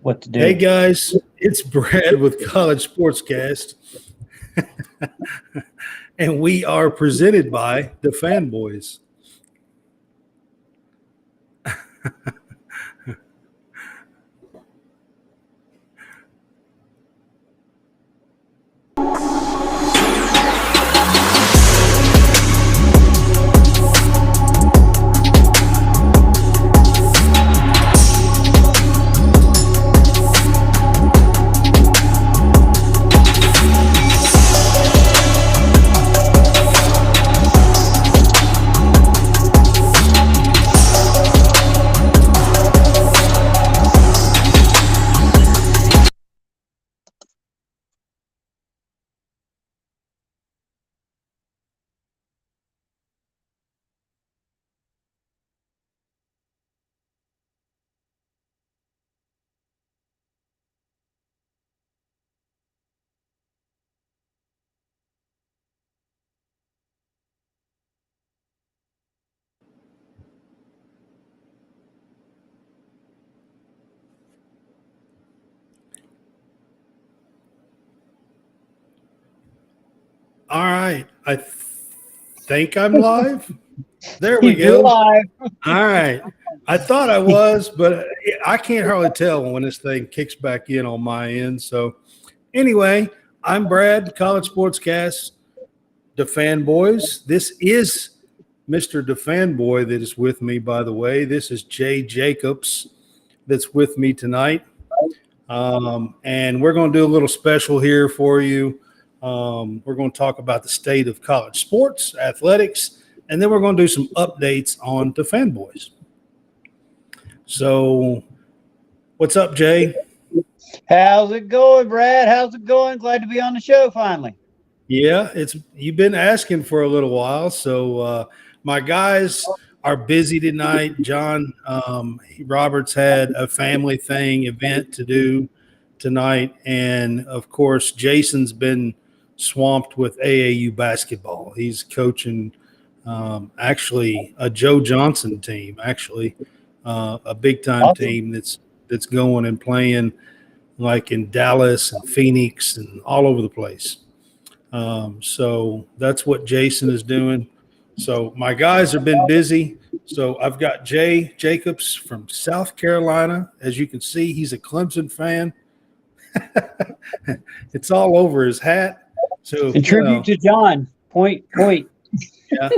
what to do. Hey guys, it's Brad with College SportsCast, and we are presented by DaFanBoys. All right, I think I'm live. There we You're go. live. All right. I thought I was, but I can't hardly tell when this thing kicks back in on my end. So, anyway, I'm Brad, College Sportscast, DaFanBoys. This is Mr. DaFanBoy that is with me, by the way. This is Jay Jacobs that's with me tonight. And we're going to do a little special here for you. We're going to talk about the state of college sports, athletics, and then we're going to do some updates on DaFanBoys. So, what's up, Jay? How's it going, Brad? How's it going? Glad to be on the show finally. Yeah, you've been asking for a little while. So, my guys are busy tonight. John Roberts had a family event to do tonight, and of course, Jason's been swamped with AAU basketball. He's coaching actually a Joe Johnson team, a big time team that's going and playing like in Dallas and Phoenix and all over the place. So that's what Jason is doing. So my guys have been busy. So I've got Jay Jacobs from South Carolina. As you can see, he's a Clemson fan. It's all over his hat. So In tribute to John. Point. Yeah.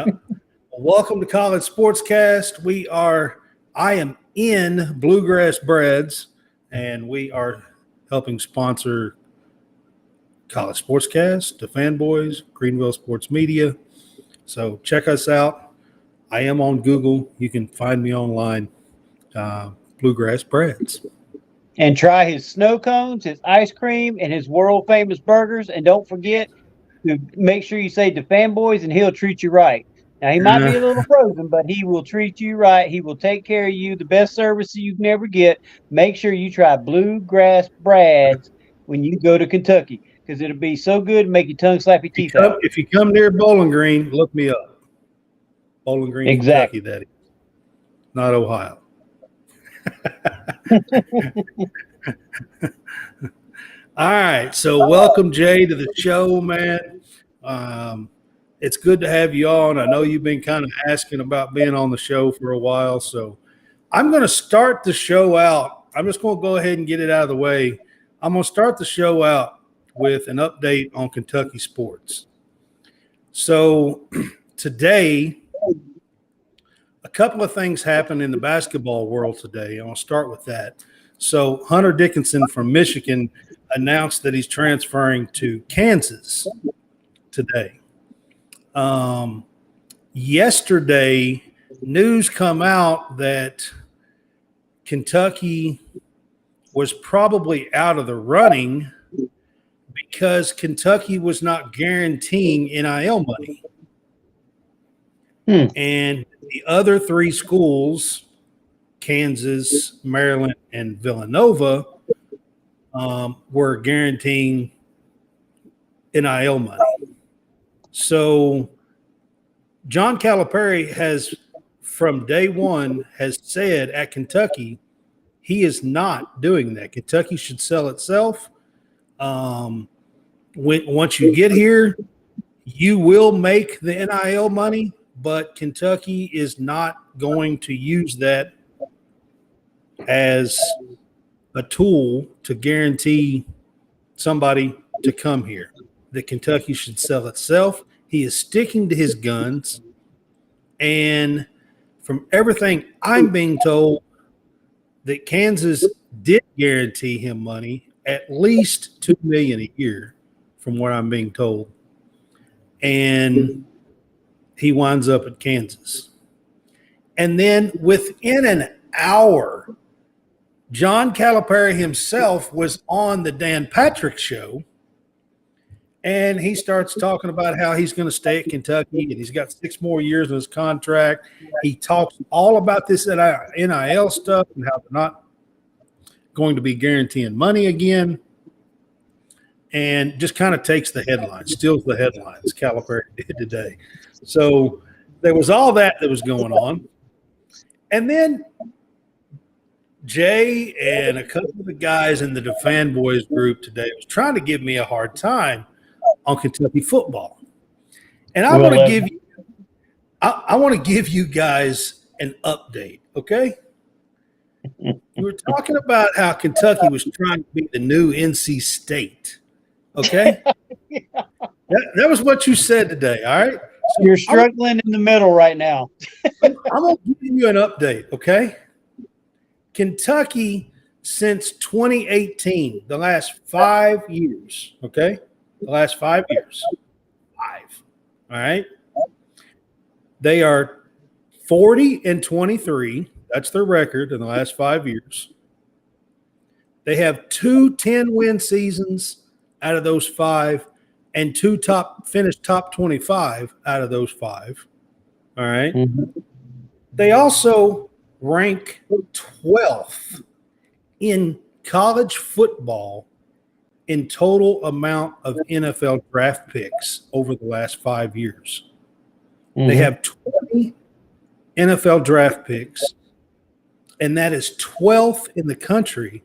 Well, welcome to College Sportscast. I am in Bluegrass Breads, and we are helping sponsor College Sportscast, DaFanBoys, Greenville Sports Media. So check us out. I am on Google. You can find me online, Bluegrass Breads. And try his snow cones, his ice cream, and his world famous burgers. And don't forget to make sure you say DaFanBoys, and he'll treat you right. Now he might be a little frozen, but he will treat you right. He will take care of you. The best service you can ever get. Make sure you try Bluegrass Breads when you go to Kentucky, because it'll be so good, make your tongue slap your teeth out. If you come near Bowling Green, look me up. Bowling Green, exactly. Kentucky, that is. Not Ohio. All right. So welcome, Jay, to the show, man. It's good to have you on. I know you've been kind of asking about being on the show for a while. So I'm going to start the show out. I'm just going to go ahead and get it out of the way. I'm going to start the show out with an update on Kentucky sports. So today, a couple of things happened in the basketball world today. I'll start with that. So Hunter Dickinson from Michigan announced that he's transferring to Kansas today. Yesterday, news come out that Kentucky was probably out of the running because Kentucky was not guaranteeing NIL money. And the other three schools, Kansas, Maryland, and Villanova, were guaranteeing NIL money. So John Calipari has, from day one, has said at Kentucky He is not doing that. Kentucky should sell itself. Once you get here, you will make the NIL money, but Kentucky is not going to use that as a tool to guarantee somebody to come here. That Kentucky should sell itself. He is sticking to his guns. And from everything I'm being told, that Kansas did guarantee him money, at least $2 million a year, from what I'm being told. And he winds up at Kansas. And then within an hour, John Calipari himself was on the Dan Patrick Show, and he starts talking about how he's going to stay at Kentucky and he's got 6 more years in his contract. He talks all about this NIL stuff and how they're not going to be guaranteeing money again, and just kind of takes the headlines, steals the headlines, Calipari did today. So there was all that was going on. And then Jay and a couple of the guys in the DaFanBoys group today was trying to give me a hard time on Kentucky football. And I want to give you guys an update, okay? We were talking about how Kentucky was trying to be the new NC State, okay? That was what you said today, all right? So you're struggling in the middle right now. I'm going to give you an update, okay? Kentucky, since 2018, the last 5 years, okay? The last 5 years. 5. All right? They are 40-23. That's their record in the last 5 years. They have 2 10-win seasons out of those 5 and 2 finished top 25 out of those 5. All right? Mm-hmm. They also rank 12th in college football in total amount of NFL draft picks over the last 5 years. Mm-hmm. They have 20 NFL draft picks, and that is 12th in the country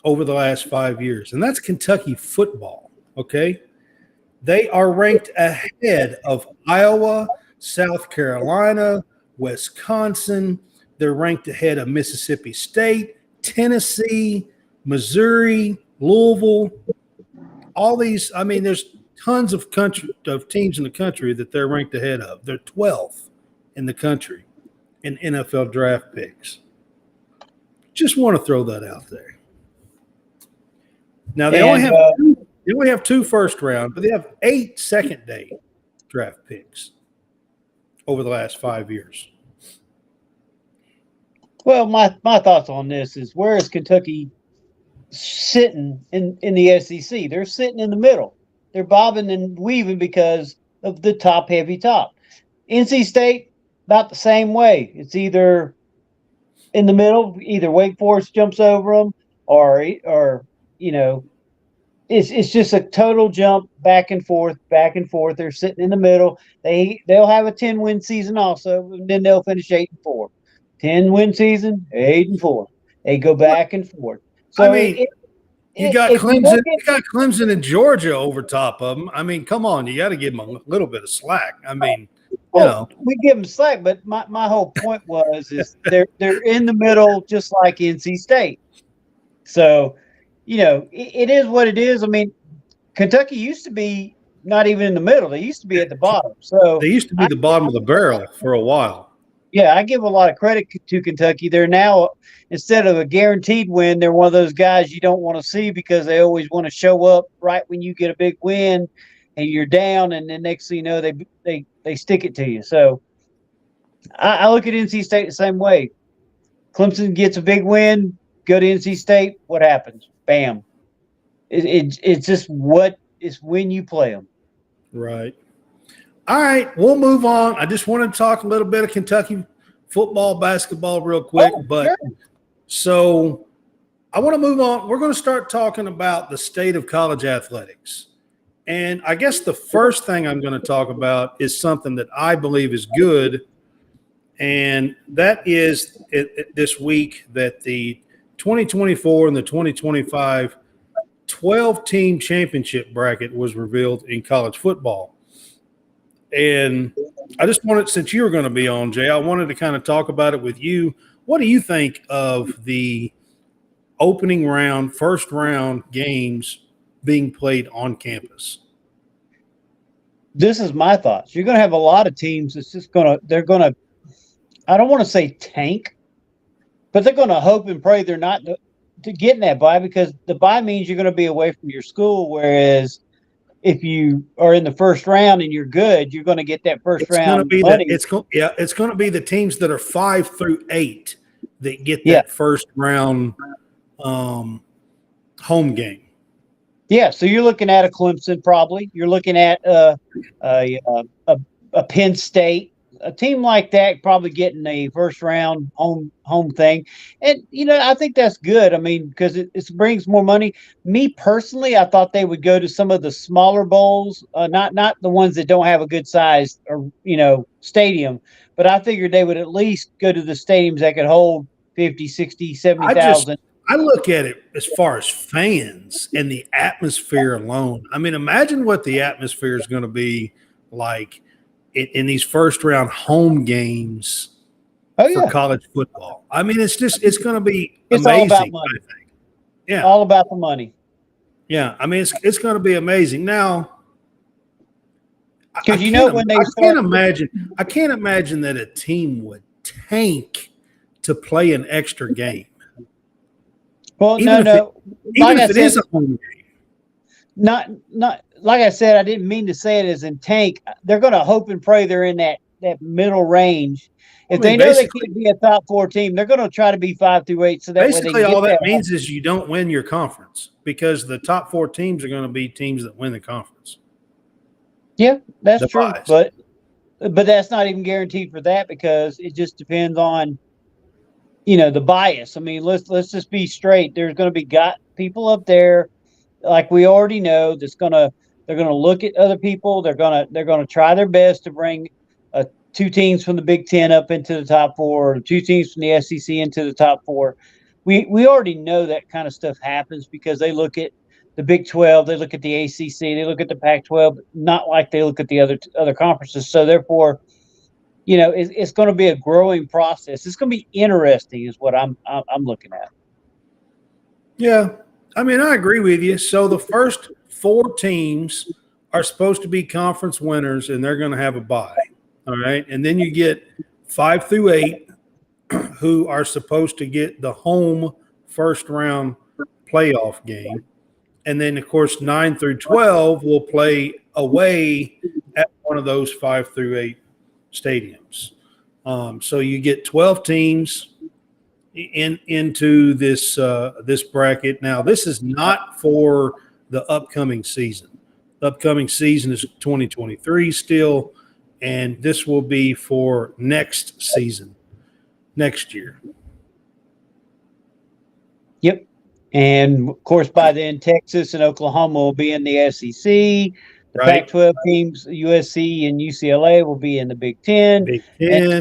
over the last 5 years. And that's Kentucky football, okay? They are ranked ahead of Iowa, South Carolina, Wisconsin. They're ranked ahead of Mississippi State, Tennessee, Missouri, Louisville. All these, I mean, there's tons of teams in the country that they're ranked ahead of. They're 12th in the country in NFL draft picks. Just want to throw that out there. Now they only have 2 first round, but they have 8 second day draft picks over the last 5 years. Well, my thoughts on this is, where is Kentucky sitting in the SEC? They're sitting in the middle. They're bobbing and weaving because of the top-heavy top. NC State, about the same way. It's either in the middle, either Wake Forest jumps over them, or you know, it's just a total jump back and forth. They're sitting in the middle. They'll have a 10-win season also, and then they'll finish 8-4. 10-win season, 8-4. They go back and forth. So I mean, you got Clemson and Georgia over top of them. I mean, come on, you got to give them a little bit of slack. I mean, we give them slack, but my whole point is they're in the middle, just like NC State. So, it is what it is. I mean, Kentucky used to be not even in the middle; they used to be at the bottom. So they used to be the bottom of the barrel for a while. Yeah, I give a lot of credit to Kentucky. They're now, instead of a guaranteed win, they're one of those guys you don't want to see, because they always want to show up right when you get a big win and you're down, and then next thing you know, they stick it to you. So I look at NC State the same way. Clemson gets a big win, go to NC State, what happens? Bam. It's just it's when you play them. Right. All right, we'll move on. I just want to talk a little bit of Kentucky football, basketball real quick. So I want to move on. We're going to start talking about the state of college athletics. And I guess the first thing I'm going to talk about is something that I believe is good, and that is this week that the 2024 and the 2025 12-team championship bracket was revealed in college football. And I just wanted, since you were going to be on, Jay, I wanted to kind of talk about it with you. What do you think of the opening round, first round games being played on campus? This is my thoughts. You're going to have a lot of teams that's just they're going to, I don't want to say tank, but they're going to hope and pray they're not to getting that bye, because the bye means you're going to be away from your school. Whereas if you are in the first round and you're good, you're going to get that first round money. It's going to be the teams that are 5 through 8 that get that first round home game. Yeah, so you're looking at a Clemson, probably. You're looking at a Penn State, a team like that, probably getting a first round home thing. And I think that's good. I mean, because it brings more money. Me personally, I thought they would go to some of the smaller bowls, not the ones that don't have a good size or stadium, but I figured they would at least go to the stadiums that could hold 50, 60, 70,000. I look at it as far as fans and the atmosphere alone. I mean, imagine what the atmosphere is going to be like in these first round home games for college football. I mean, it's going to be amazing. All about money. I think. Yeah, all about the money. Yeah, I mean, it's going to be amazing. Now, because I can't imagine that a team would tank to play an extra game. Well, even if it is a home game. Not like I said, I didn't mean to say it as in tank. They're going to hope and pray they're in that middle range. If they know they can't be a top 4 team, they're going to try to be 5 through 8. So that basically all that means is you don't win your conference, because the top 4 teams are going to be teams that win the conference. Yeah, that's true. But that's not even guaranteed for that, because it just depends on the bias. I mean, let's just be straight. There's going to be people up there, like we already know, they're going to look at other people. They're going to try their best to bring 2 teams from the Big Ten up into the top 4, or 2 teams from the SEC into the top 4. We already know that kind of stuff happens, because they look at the Big 12, they look at the ACC, they look at the Pac-12, not like they look at the other conferences. So therefore, it's going to be a growing process. It's going to be interesting, is what I'm looking at. Yeah, I mean, I agree with you. So the first 4 teams are supposed to be conference winners, and they're going to have a bye. All right, and then you get 5 through 8 who are supposed to get the home first round playoff game, and then of course 9 through 12 will play away at one of those 5 through 8 stadiums. So you get 12 teams into this bracket. Now, this is not for the upcoming season. The upcoming season is 2023 still, and this will be for next season, next year. Yep. And of course, by then, Texas and Oklahoma will be in the SEC. The Pac-12 teams, USC and UCLA, will be in the Big Ten. There's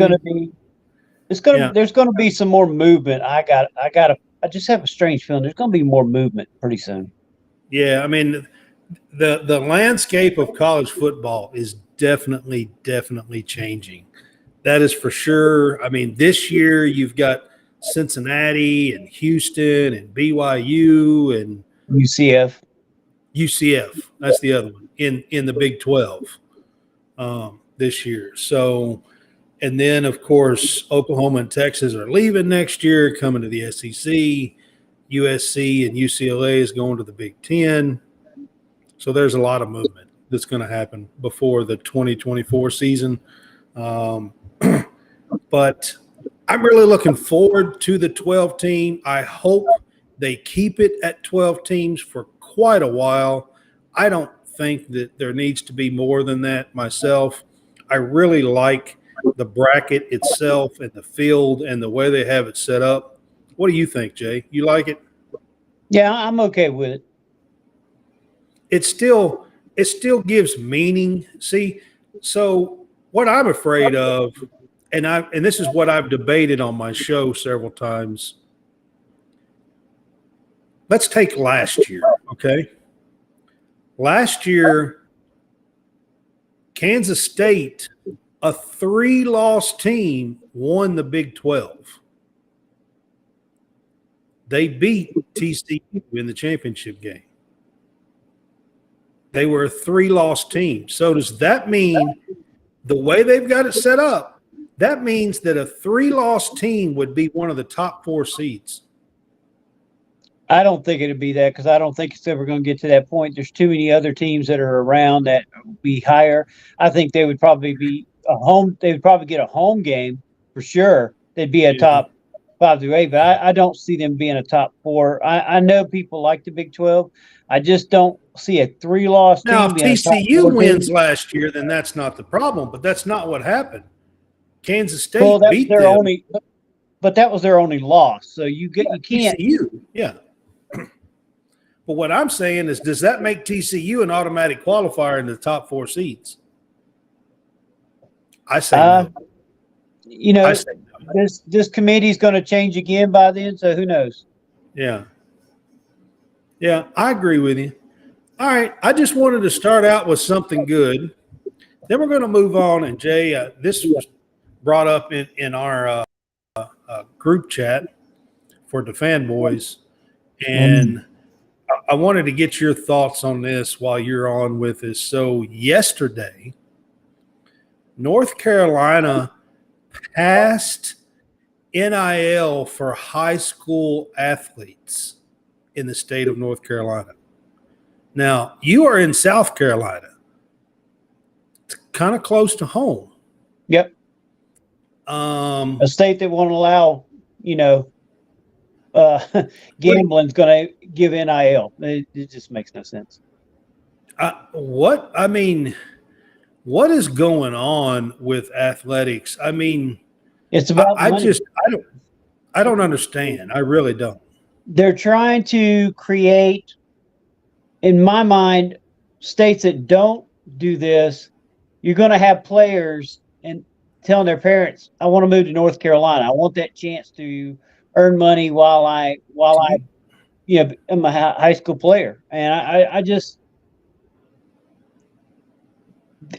going to be some more movement. I just have a strange feeling there's going to be more movement pretty soon. Yeah, I mean, the landscape of college football is definitely changing. That is for sure. I mean, this year you've got Cincinnati and Houston and BYU and UCF. That's the other one in the Big 12 this year. So, and then of course Oklahoma and Texas are leaving next year, coming to the SEC. USC and UCLA is going to the Big 10. So there's a lot of movement that's going to happen before the 2024 season. But I'm really looking forward to the 12 team. I hope they keep it at 12 teams for quite a while. I don't think that there needs to be more than that myself. I really like the bracket itself and the field and the way they have it set up. What do you think, Jay? You like it? Yeah, I'm okay with it. It still gives meaning. See, so what I'm afraid of and this is what I've debated on my show several times. Let's take last year, okay? Last year, Kansas State, a 3-loss team, won the Big 12. They beat TCU in the championship game. They were a 3-loss team. So does that mean the way they've got it set up, that means that a 3-loss team would be one of the top 4 seeds? I don't think it'd be that, because I don't think it's ever going to get to that point. There's too many other teams that are around that would be higher. I think they would probably be they would probably get a home game for sure. They'd be a top 5 through 8, but I don't see them being a top 4. I know people like the Big 12. I just don't see a 3-loss team. Now, if being TCU wins last year, then that's not the problem, but that's not what happened. Kansas State beat them. But that was their only loss. So you can't. TCU, yeah. But what I'm saying is, does that make TCU an automatic qualifier in the top 4 seeds? I say no. You know, this committee is going to change again by then, so who knows? Yeah. Yeah, I agree with you. All right, I just wanted to start out with something good. Then we're going to move on. And, Jay, this was brought up in our group chat for DaFanBoys, and I wanted to get your thoughts on this while you're on with us. So yesterday, North Carolina passed NIL for high school athletes in the state of North Carolina. Now, you are in South Carolina. It's kind of close to home. Yep. A state that won't allow, gambling's going to give NIL. It just makes no sense. What is going on with athletics? I mean, it's about I don't understand. I really don't. They're trying to create, in my mind, states that don't do this. You're going to have players and telling their parents, "I want to move to North Carolina. I want that chance to earn money while I am a high school player." And I just,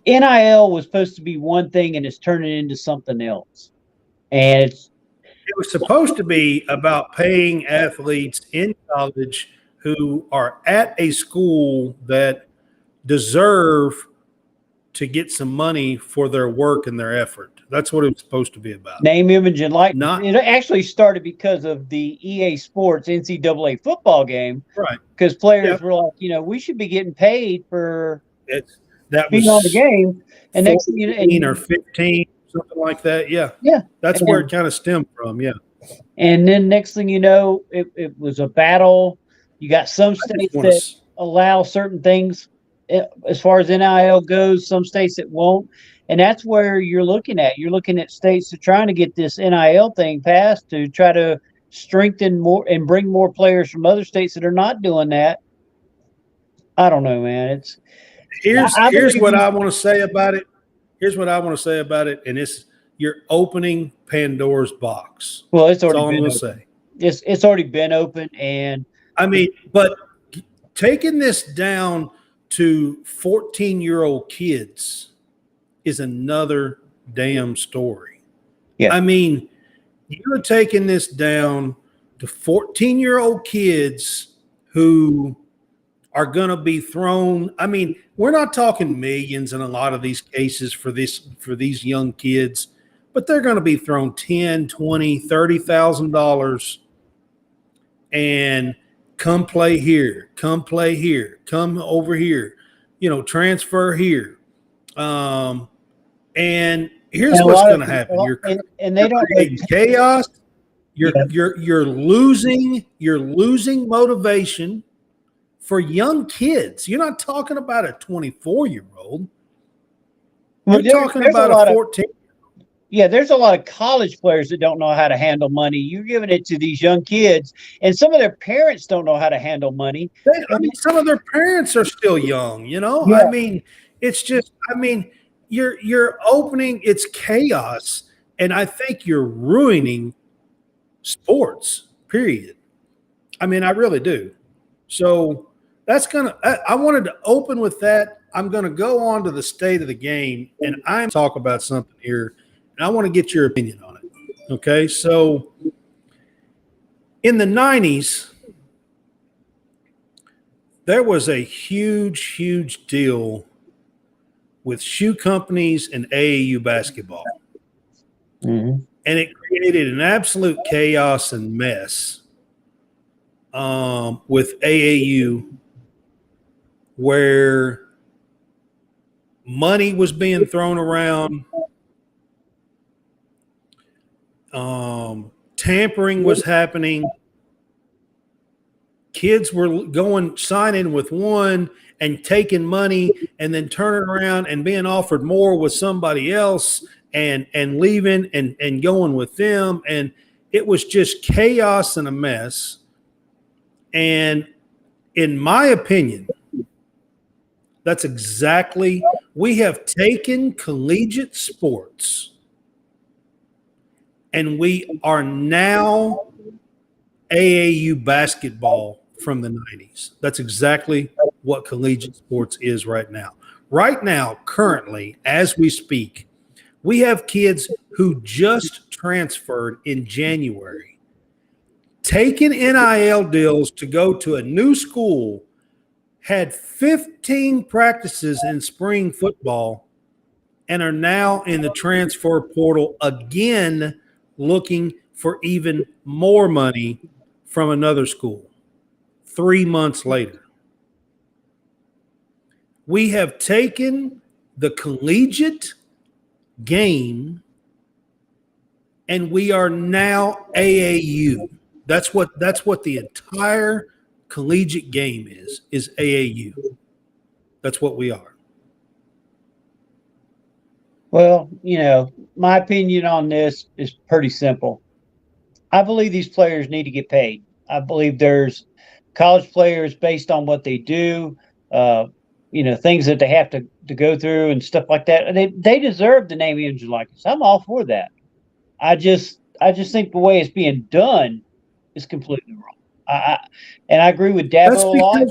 NIL was supposed to be one thing, and it's turning into something else. And it was supposed to be about paying athletes in college who are at a school that deserve to get some money for their work and their effort. That's what it was supposed to be about. Name, image, and likeness. It actually started because of the EA Sports NCAA football game. Right. Because players were like, we should be getting paid for being on the game. And next thing 14 or 15, something like that. Yeah. Yeah. That's where it kind of stemmed from. Yeah. And then next thing you know, it was a battle. You got some states that allow certain things as far as NIL goes, some states that won't. And that's where you're looking at. You're looking at states that are trying to get this NIL thing passed to try to strengthen more and bring more players from other states that are not doing that. I don't know, man. Here's what I want to say about it. Here's what I want to say about it, and you're opening Pandora's box. Well, it's already been open. Say. It's already been open, and but taking this down to 14-year-old kids is another damn story. Yeah. You're taking this down to 14-year-old kids who are going to be thrown. We're not talking millions in a lot of these cases for these young kids, but they're going to be thrown $10,000, $20,000, $30,000 and come play here, come over here, transfer here. And here's what's going to happen. You're creating chaos. You're losing motivation for young kids. You're not talking about a 24-year-old. You're talking about a 14. Yeah, there's a lot of college players that don't know how to handle money. You're giving it to these young kids, and some of their parents don't know how to handle money. Some of their parents are still young, Yeah. It's just, you're opening, it's chaos. And I think you're ruining sports, period. I mean, I really do. So I wanted to open with that. I'm going to go on to the state of the game, and I'm talk about something here, and I want to get your opinion on it. Okay. So in the 90s, there was a huge, huge deal with shoe companies and AAU basketball. Mm-hmm. And it created an absolute chaos and mess with AAU, where money was being thrown around, tampering was happening. Kids were signing with one and taking money and then turning around and being offered more with somebody else and leaving and going with them. And it was just chaos and a mess. And in my opinion, that's exactly, we have taken collegiate sports and we are now AAU basketball from the 90s. That's exactly what collegiate sports is right now. Right now, currently, as we speak, we have kids who just transferred in January, taking NIL deals to go to a new school, had 15 practices in spring football, and are now in the transfer portal again, looking for even more money from another school 3 months later. We have taken the collegiate game and we are now AAU. That's what the entire collegiate game is AAU. That's what we are. Well, my opinion on this is pretty simple. I believe these players need to get paid. I believe there's college players based on what they do, things that they have to go through and stuff like that. They deserve the name, image, and likeness. I'm all for that. I just think the way it's being done is completely wrong. I agree with Dabo a lot.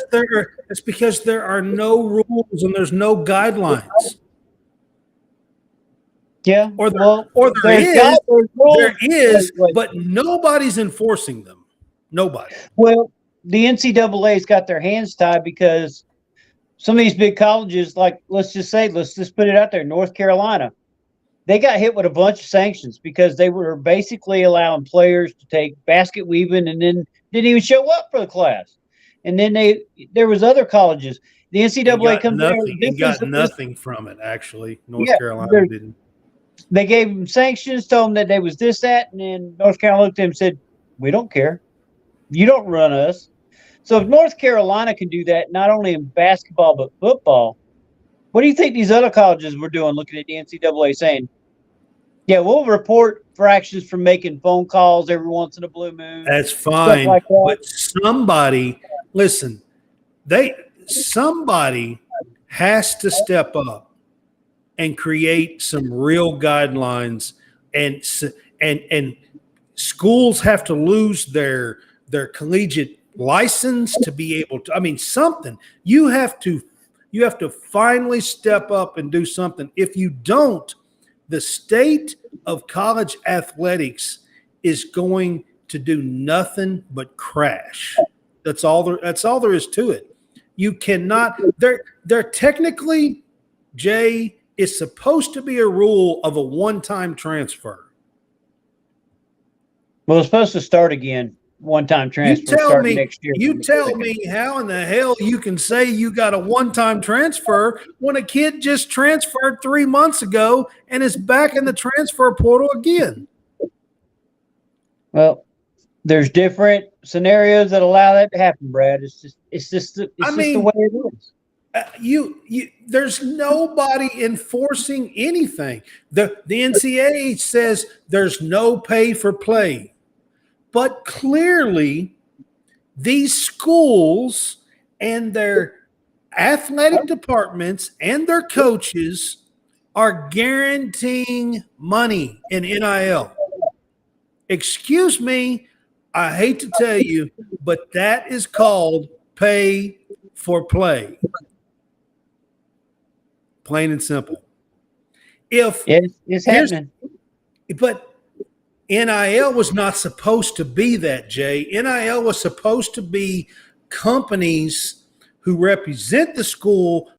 It's because there are no rules and there's no guidelines. Yeah, there is, but nobody's enforcing them. Nobody. Well, the NCAA's got their hands tied because some of these big colleges, like let's just put it out there, North Carolina, they got hit with a bunch of sanctions because they were basically allowing players to take basket weaving and then didn't even show up for the class. And then there was other colleges. The NCAA comes in and got nothing from it. Actually, North Carolina didn't. They gave them sanctions, told them that they was this, that, and then North Carolina looked at them and said, "We don't care. You don't run us." So if North Carolina can do that, not only in basketball but football, what do you think these other colleges were doing? Looking at the NCAA saying, "Yeah, we'll report fractions for making phone calls every once in a blue moon." That's fine, like that. But somebody has to step up and create some real guidelines, and schools have to lose their collegiate license to be able to. I mean, something you have to finally step up and do something. If you don't, the state of college athletics is going to do nothing but crash. That's all there is to it. You cannot. They're technically, Jay, is supposed to be a rule of a one-time transfer. Well, it's supposed to start again. One-time transfer starting next year. You tell me how in the hell you can say you got a one-time transfer when a kid just transferred 3 months ago and is back in the transfer portal again. Well, there's different scenarios that allow that to happen, Brad. It's just the way it is. There's nobody enforcing anything. The NCAA says there's no pay for play. But clearly, these schools and their athletic departments and their coaches are guaranteeing money in NIL. Excuse me, I hate to tell you, but that is called pay for play. Plain and simple. It's happening. But NIL was not supposed to be that, Jay. NIL was supposed to be companies who represent the school,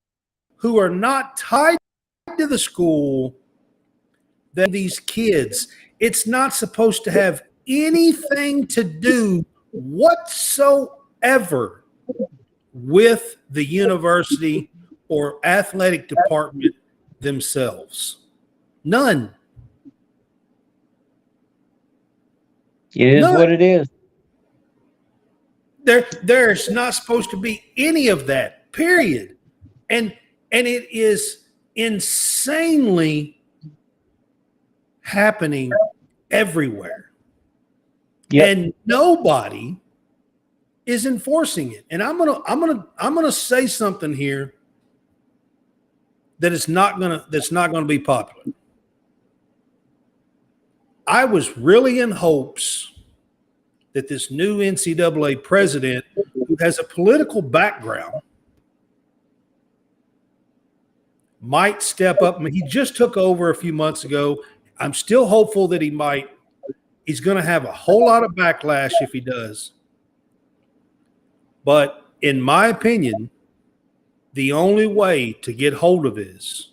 who are not tied to the school, than these kids. It's not supposed to have anything to do whatsoever with the university or athletic department themselves. None. It is what it is. There's not supposed to be any of that, period. And it is insanely happening everywhere. Yep. And nobody is enforcing it. And I'm gonna say something here that's not gonna be popular. I was really in hopes that this new NCAA president, who has a political background, might step up. I mean, he just took over a few months ago. I'm still hopeful that he might. He's going to have a whole lot of backlash if he does. But in my opinion, the only way to get hold of this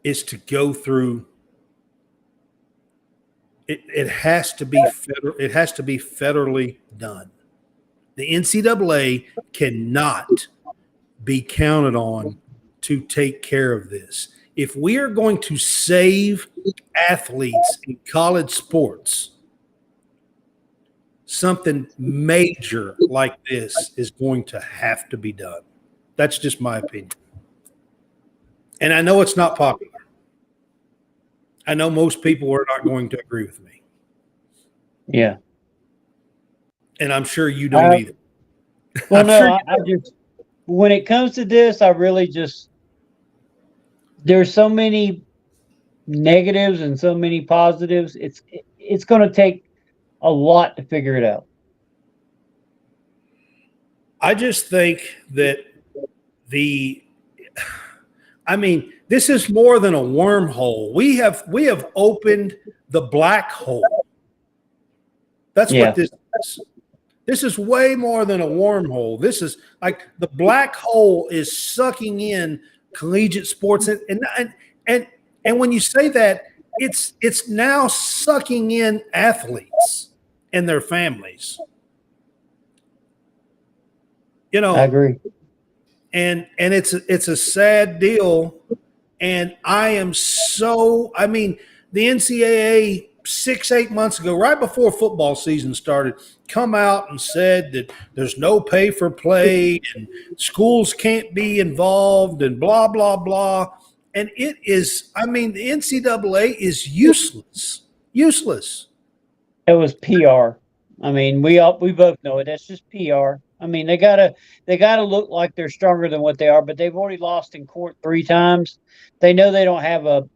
is to go through. It has to be federal. It has to be federally done. The NCAA cannot be counted on to take care of this. If we are going to save athletes in college sports, something major like this is going to have to be done. That's just my opinion. And I know it's not popular. I know most people are not going to agree with me. Yeah. And I'm sure you don't either. Well, no, I just, when it comes to this, I really just, there's so many negatives and so many positives. It's going to take a lot to figure it out. I just think that this is more than a wormhole. We have opened the black hole. That's what this is. This is way more than a wormhole. This is like the black hole is sucking in collegiate sports, and when you say that, it's now sucking in athletes and their families. You know, I agree. And it's a sad deal. And the NCAA 6-8 months ago, right before football season started, come out and said that there's no pay for play and schools can't be involved and blah, blah, blah. And it is, the NCAA is useless. Useless. It was PR. I mean, we both know it. That's just PR. I mean, they gotta look like they're stronger than what they are, but they've already lost in court 3 times. They know they don't have a.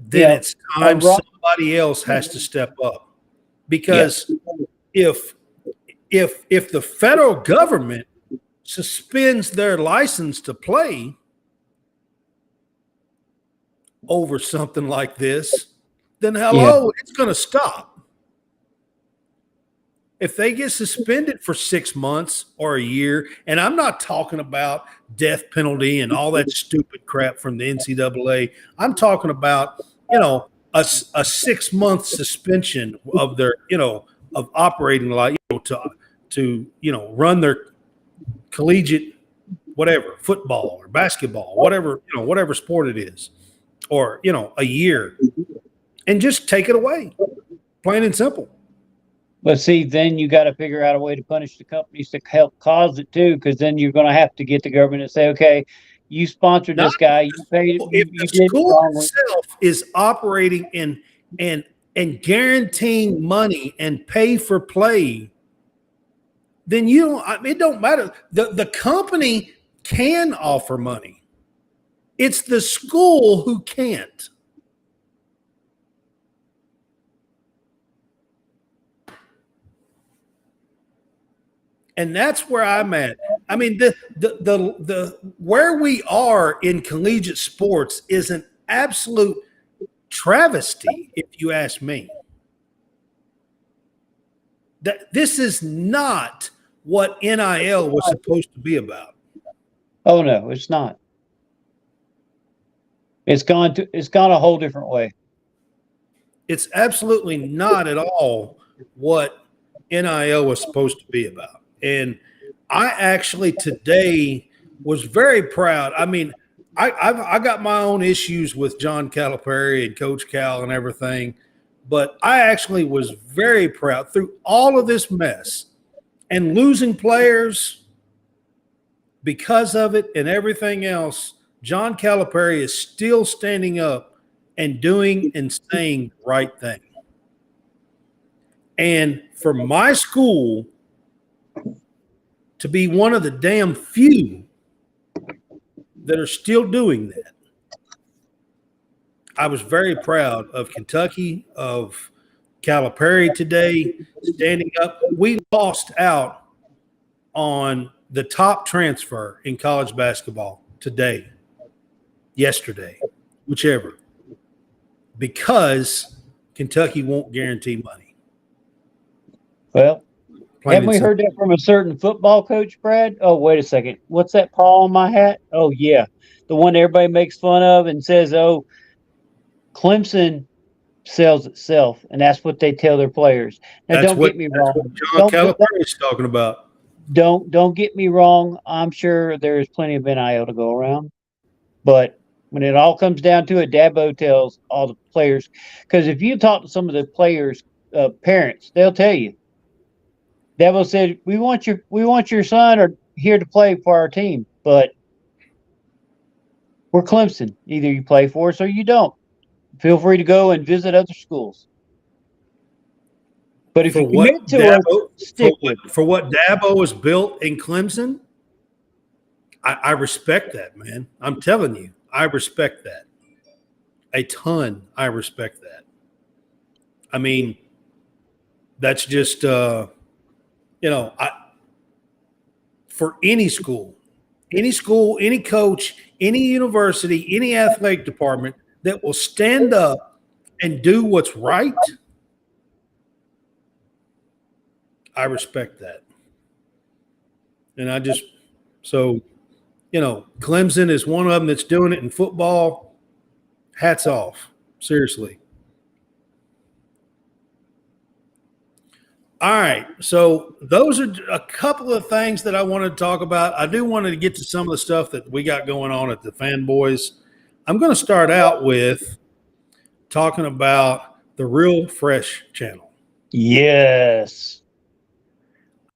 Then it's time somebody else has to step up, because if the federal government suspends their license to play over something like this, then it's going to stop. If they get suspended for 6 months or a year, and I'm not talking about death penalty and all that stupid crap from the NCAA, I'm talking about, a 6-month suspension of their, of operating like, to run their collegiate, whatever, football or basketball, whatever sport it is, or, a year, and just take it away, plain and simple. But see, then you got to figure out a way to punish the companies to help cause it too, because then you're going to have to get the government to say, okay, you sponsored this guy, you paid it. If the school itself is operating and guaranteeing money and pay for play, then it don't matter. The company can offer money. It's the school who can't. And that's where I'm at. I mean, the where we are in collegiate sports is an absolute travesty, if you ask me. That this is not what NIL was supposed to be about. Oh no, it's not. It's gone a whole different way. It's absolutely not at all what NIL was supposed to be about. And I actually today was very proud. I mean, I got my own issues with John Calipari and Coach Cal and everything, but I actually was very proud through all of this mess and losing players because of it and everything else. John Calipari is still standing up and doing and saying the right thing. And for my school to be one of the damn few that are still doing that, I was very proud of Kentucky, of Calipari today, standing up. We lost out on the top transfer in college basketball today, yesterday, whichever, because Kentucky won't guarantee money. Well, haven't we heard that from a certain football coach, Brad? Oh, wait a second. What's that paw on my hat? Oh, yeah. The one everybody makes fun of and says, oh, Clemson sells itself, and that's what they tell their players. Now, don't get me wrong. John Calipari is talking about. Don't get me wrong. I'm sure there's plenty of NIL to go around, but when it all comes down to it, Dabo tells all the players, because if you talk to some of the players' parents, they'll tell you. Dabo said, "We want your son or here to play for our team, but we're Clemson. Either you play for us or you don't. Feel free to go and visit other schools. But if you commit to us, stick with it." For what Dabo has built in Clemson, I respect that, man. I'm telling you, I respect that a ton. I respect that. I mean, that's just for any school, any coach, any university, any athletic department that will stand up and do what's right, I respect that. And Clemson is one of them that's doing it in football. Hats off. Seriously. All right. So those are a couple of things that I wanted to talk about. I do want to get to some of the stuff that we got going on at the DaFanBoys. I'm going to start out with talking about the Real Fresh channel. Yes.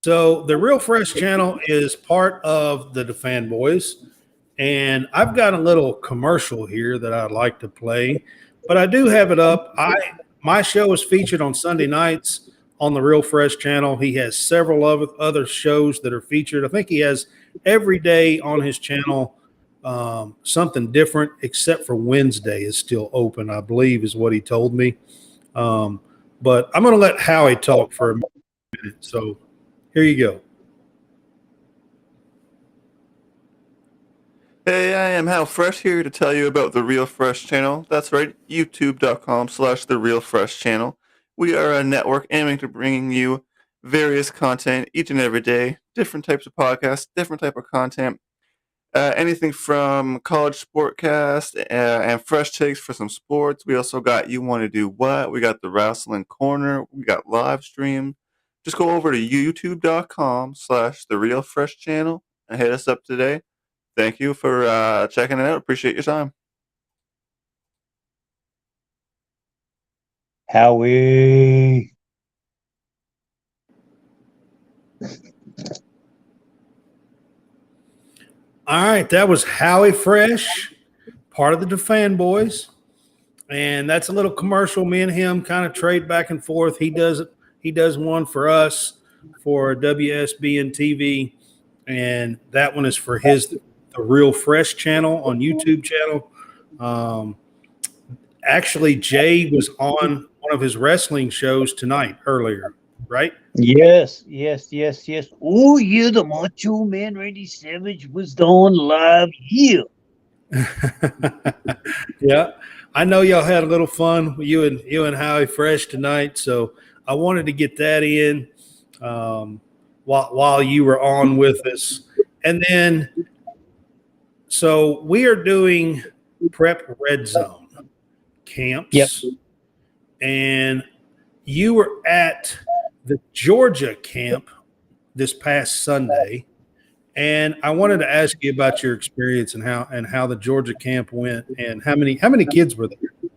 So the Real Fresh channel is part of the DaFanBoys, and I've got a little commercial here that I'd like to play, but I do have it up. My show is featured on Sunday nights on the Real Fresh channel. He has several other shows that are featured. I think he has every day on his channel something different, except for Wednesday is still open, I believe is what he told me. But I'm going to let Howie talk for a minute. So here you go. Hey, I am Hal Fresh here to tell you about the Real Fresh channel. That's right, youtube.com/the Real Fresh channel. We are a network aiming to bringing you various content each and every day, different types of podcasts, different type of content, anything from college sportcast and fresh takes for some sports. We also got You Want to Do What? We got the Wrestling Corner. We got live stream. Just go over to youtube.com/the Real Fresh channel and hit us up today. Thank you for checking it out. Appreciate your time. Howie. All right, that was Howie Fresh, part of the DaFanBoys, and that's a little commercial. Me and him kind of trade back and forth. He does one for us for WSBN TV, and that one is for his the Real Fresh channel on YouTube channel. Actually, Jay was on one of his wrestling shows tonight earlier, right? Yes. Oh, yeah, the Macho Man Randy Savage was on live here. Yeah, I know y'all had a little fun with you and Howie Fresh tonight, so I wanted to get that in while you were on with us, and then so we are doing Prep Red Zone camps, Yep. and you were at the Georgia camp this past Sunday. And I wanted to ask you about your experience and how the Georgia camp went, and how many kids were there.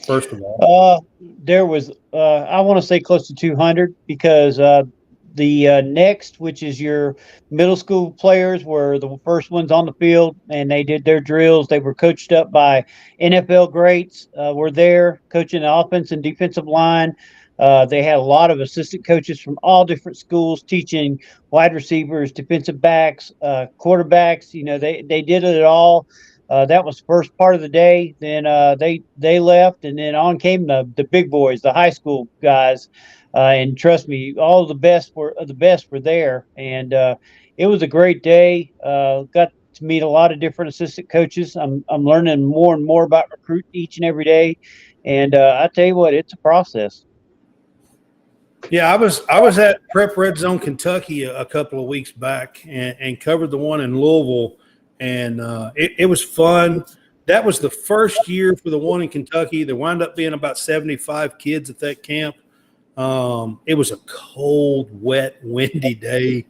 First of all, There was I want to say close to 200 because the next, which is your middle school players, were the first ones on the field, and they did their drills. They were coached up by NFL greats. Were there coaching the offense and defensive line. They had a lot of assistant coaches from all different schools teaching wide receivers, defensive backs, quarterbacks. They did it all. That was the first part of the day. Then they left, and then on came the big boys, the high school guys. And trust me, all the best were there, and it was a great day. Got to meet a lot of different assistant coaches. I'm learning more and more about recruiting each and every day, and I tell you what, it's a process. yeah, I was at Prep Red Zone Kentucky a couple of weeks back and covered the one in Louisville, and it was fun. That was the first year for the one in Kentucky. There wound up being about 75 kids at that camp. It was a cold, wet, windy day,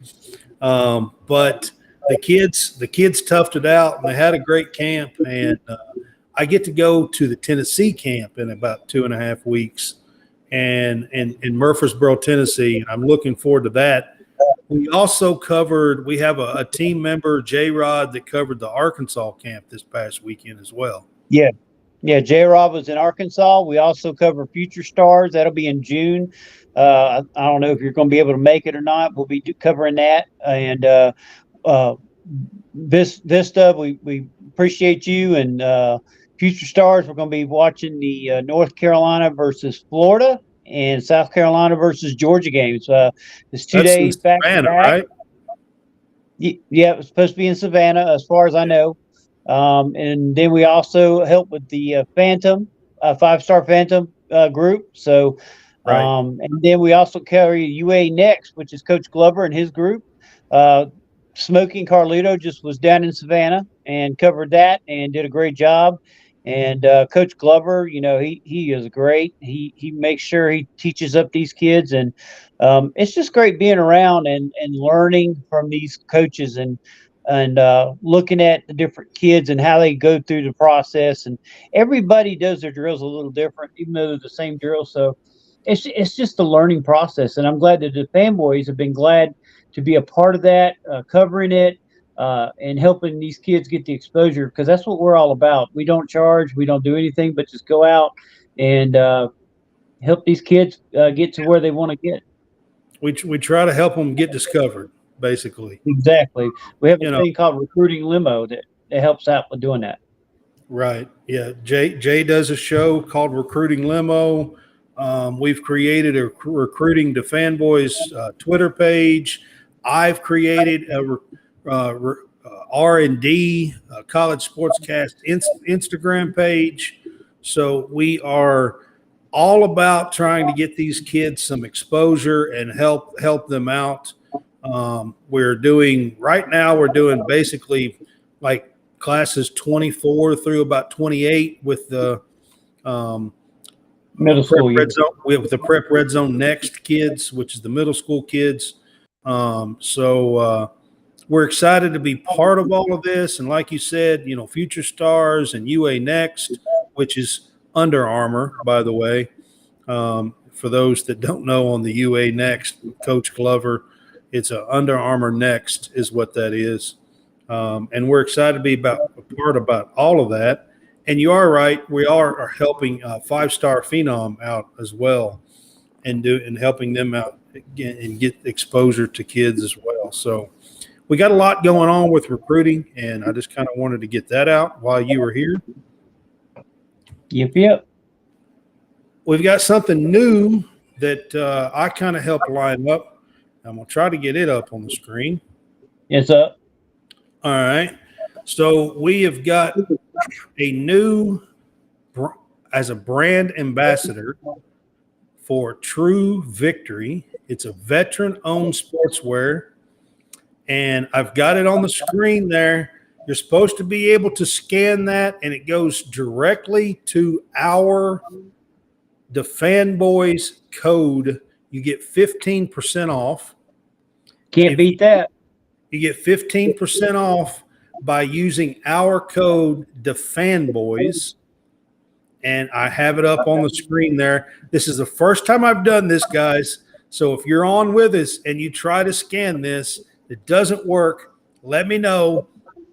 but the kids toughed it out, and they had a great camp. And I get to go to the Tennessee camp in about 2.5 weeks, and in Murfreesboro, Tennessee. And I'm looking forward to that. We also we have a team member, J-Rod, that covered the Arkansas camp this past weekend as well. Yeah. J-Rob was in Arkansas. We also cover Future Stars. That'll be in June. I don't know if you're going to be able to make it or not. We'll be covering that. And Vista, we appreciate you. And Future Stars, we're going to be watching the North Carolina versus Florida and South Carolina versus Georgia games. It's 2 days back to back. Right? Yeah, it was supposed to be in Savannah, as far as I know. And then we also help with the Phantom, 5-star Phantom group. So, Right. And then we also carry UA Next, which is Coach Glover and his group. Smokey and Carlito just was down in Savannah and covered that and did a great job. And Coach Glover, he is great. He makes sure he teaches up these kids, and it's just great being around and learning from these coaches and looking at the different kids and how they go through the process. And everybody does their drills a little different, even though they're the same drill. So it's just a learning process. And I'm glad that the fanboys have been glad to be a part of that, covering it, and helping these kids get the exposure, because that's what we're all about. We don't charge, we don't do anything but just go out and help these kids get to where they want to get. We try to help them get discovered, basically. Exactly. We have a thing called Recruiting Limo that helps out with doing that. Right. Yeah. Jay does a show called Recruiting Limo. We've created a Recruiting DaFanBoys Twitter page. I've created a R&D College SportsCast Instagram page. So we are all about trying to get these kids some exposure and help them out. We're doing basically like classes 24 through about 28 with the middle school Red Zone. We have the Prep Red Zone Next kids, which is the middle school kids. So we're excited to be part of all of this. And like you said, Future Stars and UA Next, which is Under Armour, by the way. For those that don't know, on the UA Next, Coach Glover, it's a Under Armour Next is what that is. And we're excited to be a part about all of that. And you are right. We are helping 5-star Phenom out as well, and helping them out and get exposure to kids as well. So we got a lot going on with recruiting, and I just kind of wanted to get that out while you were here. Yep. We've got something new that I kind of helped line up. I'm going to try to get it up on the screen. It's up. All right. So we have got a new, as a brand ambassador for True Victory. It's a veteran-owned sportswear, and I've got it on the screen there. You're supposed to be able to scan that, and it goes directly to our DaFanBoys code. You get 15% off. Can't beat that. You get 15% off by using our code DaFanBoys. And I have it up on the screen there. This is the first time I've done this, guys. So if you're on with us and you try to scan this, it doesn't work, let me know.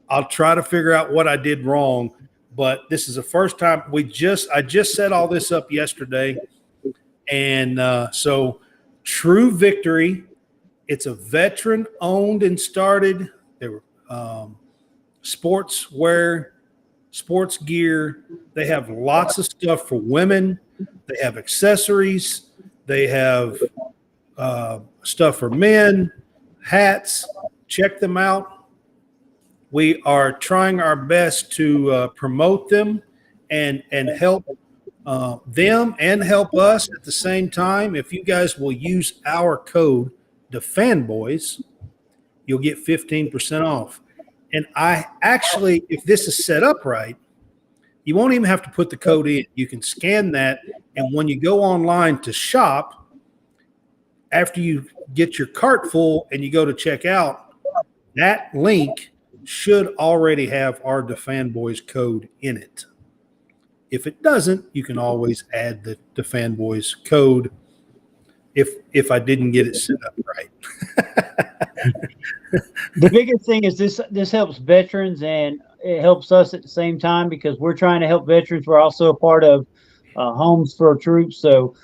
I'll try to figure out what I did wrong. But this is the first time I just set all this up yesterday. And so True Victory, it's a veteran owned and started. They were sportswear, sports gear. They have lots of stuff for women. They have accessories. They have stuff for men, hats. Check them out. We are trying our best to promote them and help them and help us at the same time. If you guys will use our code, DaFanBoys, you'll get 15% off. And I actually, if this is set up right, you won't even have to put the code in. You can scan that, and when you go online to shop, after you get your cart full and you go to check out, that link should already have our DaFanBoys code in it. If it doesn't, you can always add the DaFanBoys code if I didn't get it set up right. The biggest thing is this helps veterans, and it helps us at the same time because we're trying to help veterans. We're also a part of Homes for Troops. So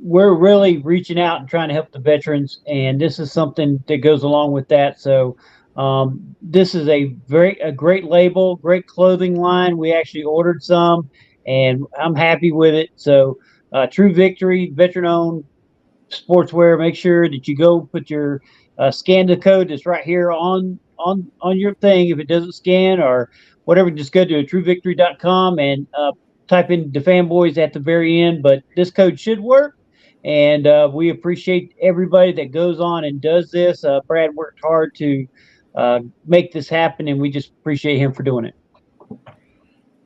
we're really reaching out and trying to help the veterans, and this is something that goes along with that. So this is a great label, great clothing line. We actually ordered some, and I'm happy with it. So True Victory, veteran-owned sportswear. Make sure that you go put your scan the code that's right here on your thing. If it doesn't scan or whatever, just go to truevictory.com and type in DaFanBoys at the very end. But this code should work, and we appreciate everybody that goes on and does this. Brad worked hard to make this happen, and we just appreciate him for doing it.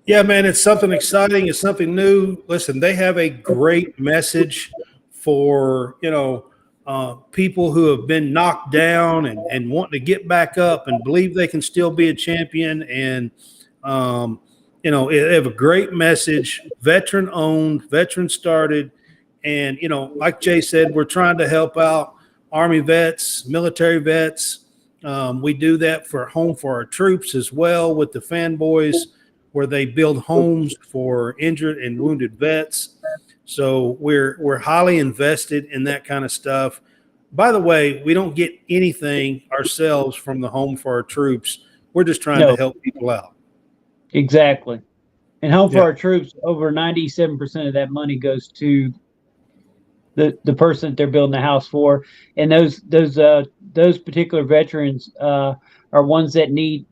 Yeah, man, it's something exciting. It's something new. Listen, they have a great message for, people who have been knocked down and want to get back up and believe they can still be a champion. And, they have a great message, veteran owned, veteran started. And, like Jay said, we're trying to help out Army vets, military vets. We do that for Home for Our Troops as well with the DaFanBoys, where they build homes for injured and wounded vets. So we're highly invested in that kind of stuff. By the way, we don't get anything ourselves from the Home for Our Troops. We're just trying to help people out. Exactly. And Home for Our Troops, over 97% of that money goes to the person that they're building a house for. And those particular veterans are ones that need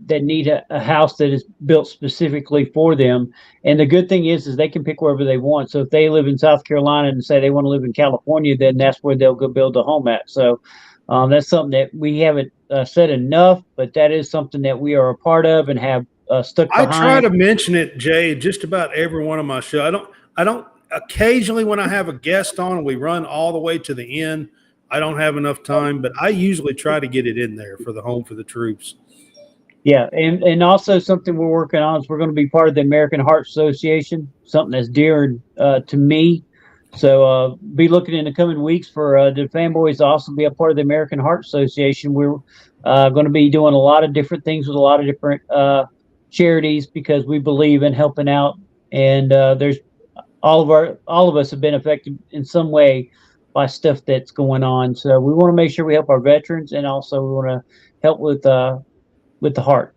a house that is built specifically for them. And the good thing is they can pick wherever they want. So if they live in South Carolina and say they want to live in California, then that's where they'll go build a home at. So that's something that we haven't said enough, but that is something that we are a part of and have stuck behind. I try to mention it, Jay, just about every one of my shows. I don't occasionally when I have a guest on and we run all the way to the end, I don't have enough time, but I usually try to get it in there for the Home for the Troops. Yeah, and also something we're working on is we're going to be part of the American Heart Association, something that's dear to me. So be looking in the coming weeks for the DaFanBoys to also be a part of the American Heart Association. We're going to be doing a lot of different things with a lot of different charities because we believe in helping out, and there's all of us have been affected in some way by stuff that's going on. So we want to make sure we help our veterans, and also we want to help with the heart.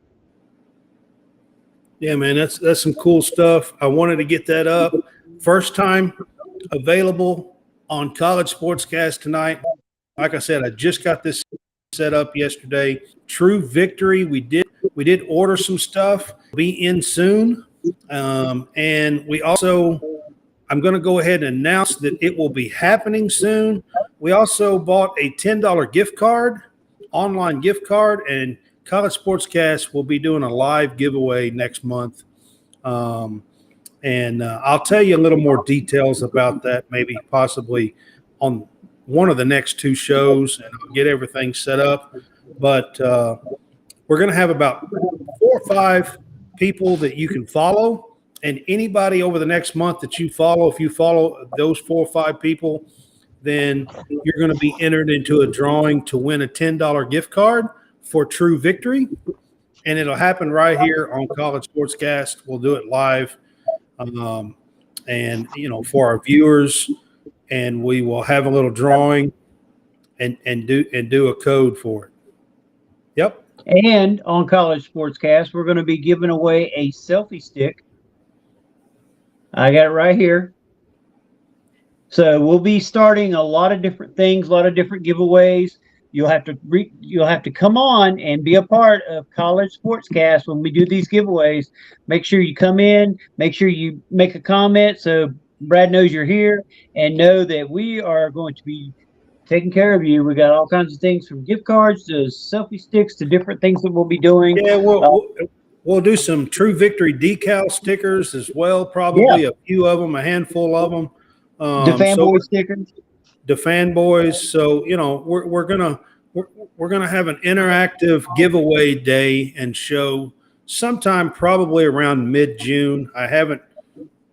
Yeah, man, that's some cool stuff. I wanted to get that up. First time available on College Sportscast tonight. Like I said, I just got this set up yesterday. True Victory. We did order some stuff. Be in soon, and we also. I'm going to go ahead and announce that it will be happening soon. We also bought a $10 gift card, online gift card, and College Sportscast will be doing a live giveaway next month. And I'll tell you a little more details about that, maybe possibly on one of the next two shows, and I'll get everything set up. But we're going to have about 4 or 5 people that you can follow. And anybody over the next month that you follow, if you follow those 4 or 5 people, then you're going to be entered into a drawing to win a $10 gift card for True Victory. And it'll happen right here on College Sportscast. We'll do it live. And, for our viewers, and we will have a little drawing and do a code for it. Yep. And on College Sportscast, we're going to be giving away a selfie stick. I got it right here. So we'll be starting a lot of different things, a lot of different giveaways. You'll have to come on and be a part of College Sportscast when we do these giveaways. Make sure you come in. Make sure you make a comment so Brad knows you're here, and know that we are going to be taking care of you. We got all kinds of things from gift cards to selfie sticks to different things that we'll be doing. Yeah, we'll do some True Victory decal stickers as well. Probably a few of them, a handful of them. DaFanBoys stickers. DaFanBoys. So we're gonna have an interactive giveaway day and show sometime probably around mid-June. I haven't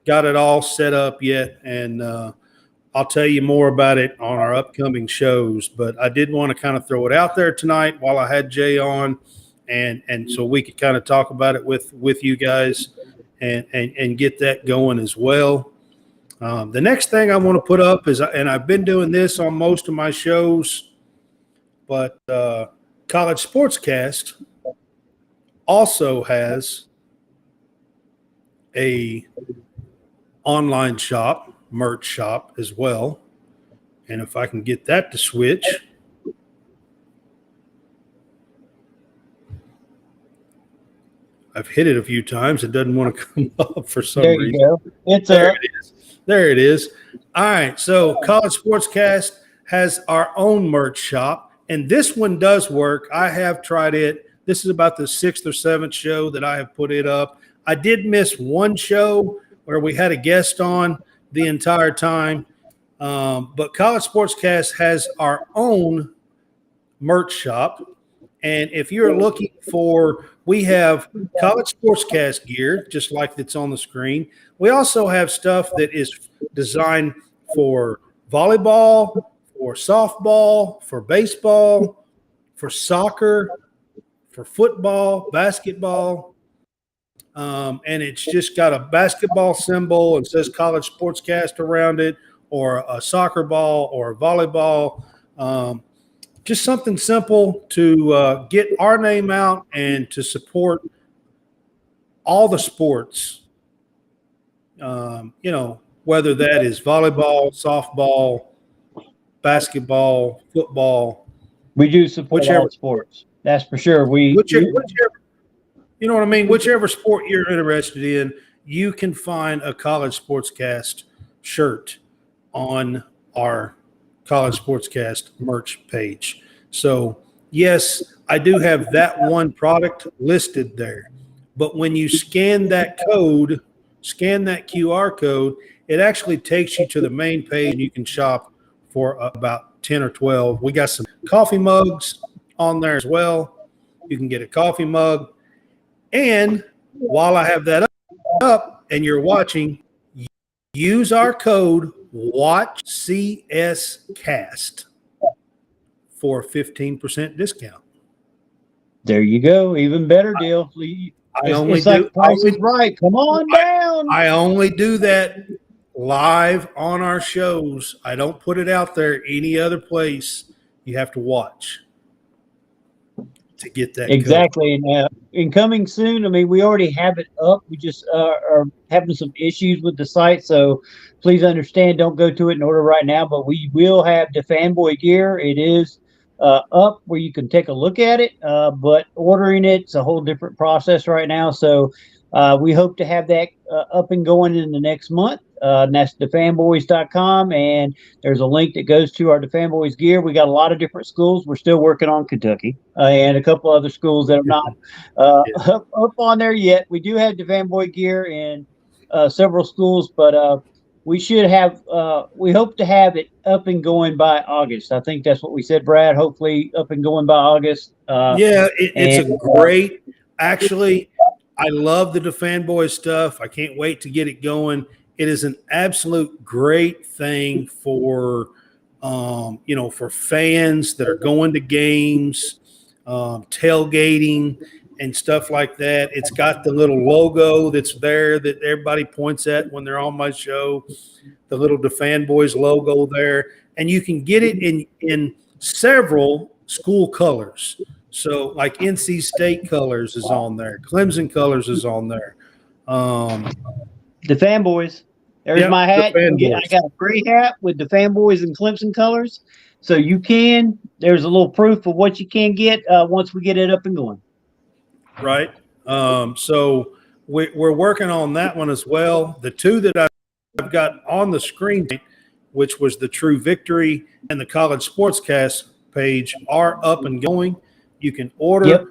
got it all set up yet, and I'll tell you more about it on our upcoming shows. But I did want to kind of throw it out there tonight while I had Jay on, and so we could kind of talk about it with you guys and get that going as well. The next thing I want to put up is, and I've been doing this on most of my shows, but College Sportscast also has a online shop, merch shop as well. And if I can get that to switch. I've hit it a few times. It doesn't want to come up for some reason. There you go. It's there up. it is. There it is. All right. So College Sportscast has our own merch shop, and this one does work. I have tried it. This is about the 6th or 7th show that I have put it up. I did miss one show where we had a guest on the entire time. But College Sportscast has our own merch shop. And if you're looking for, we have College Sportscast gear, just like it's on the screen. We also have stuff that is designed for volleyball, for softball, for baseball, for soccer, for football, basketball. And it's just got a basketball symbol and says College Sportscast around it, or a soccer ball or a volleyball. Just something simple to get our name out and to support all the sports, whether that is volleyball, softball, basketball, football. We do support all sports. That's for sure. Whichever, you know what I mean? Whichever sport you're interested in, you can find a College Sportscast shirt on our College Sportscast merch page. So, yes, I do have that one product listed there. But when you scan that code, scan that QR code, it actually takes you to the main page, and you can shop for about 10 or 12. We got some coffee mugs on there as well. You can get a coffee mug. And while I have that up and you're watching, use our code WatchCSCast for a 15% discount. There you go. Even better deal. It's like Price is Right. Come on down. I only do that live on our shows. I don't put it out there any other place. You have to watch. to get that Exactly. And coming soon, I mean, we already have it up. We just are having some issues with the site. So please understand, don't go to it in order right now. But we will have the fanboy gear. It is up where you can take a look at it. But ordering it's a whole different process right now. So we hope to have that up and going in the next month. And that's DaFanBoys.com. And there's a link that goes to our DaFanBoys gear. We got a lot of different schools. We're still working on Kentucky and a couple other schools that are not up on there yet. We do have DaFanBoy gear in several schools, but we should have, we hope to have it up and going by August. I think that's what we said, Brad. Hopefully up and going by August. It's a great, actually, I love the DaFanBoys stuff. I can't wait to get it going. It is an absolute great thing for, for fans that are going to games, tailgating and stuff like that. It's got the little logo that's there that everybody points at when they're on my show, the little DaFanBoys logo there. And you can get it in several school colors. So like NC State colors is on there. Clemson colors is on there. The fanboys. There's my hat. I got a gray hat with the fanboys and Clemson colors. So there's a little proof of what you can get once we get it up and going. Right. So we're working on that one as well. The two that I've got on the screen, which was the True Victory and the College Sportscast page, are up and going. You can order. Yep.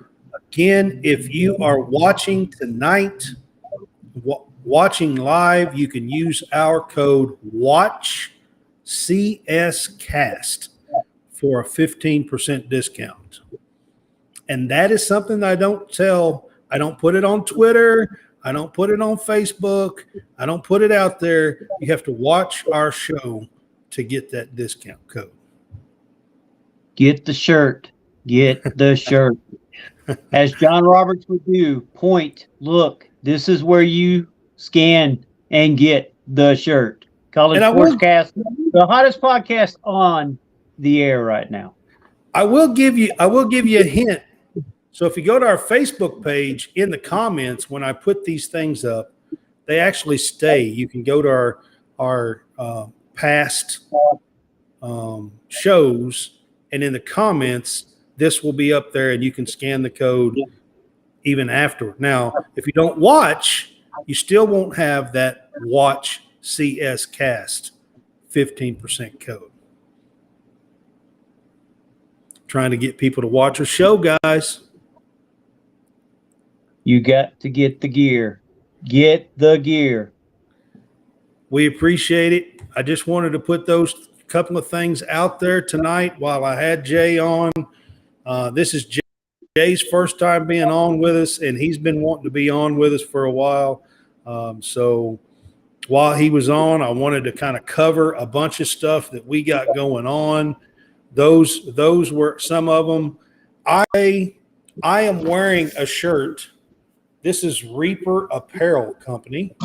Again, if you are watching tonight, watching live, you can use our code WATCHCSCAST for a 15% discount. And that is something I don't tell. I don't put it on Twitter. I don't put it on Facebook. I don't put it out there. You have to watch our show to get that discount code. Get the shirt. Get the shirt. As John Roberts would do, point, look, this is where you scan and get the shirt. College Sportscast, the hottest podcast on the air right now. I will give you a hint. So if you go to our Facebook page, in the comments, when I put these things up, they actually stay. You can go to our past shows, and in the comments, this will be up there, and you can scan the code even after. Now, if you don't watch, you still won't have that Watch CS Cast 15% code. Trying to get people to watch our show, guys. You got to get the gear. Get the gear. We appreciate it. I just wanted to put those couple of things out there tonight while I had Jay on. This is Jay's first time being on with us, and he's been wanting to be on with us for a while. So while he was on, I wanted to kind of cover a bunch of stuff that we got going on. Those were some of them. I am wearing a shirt. This is Reaper Apparel Company.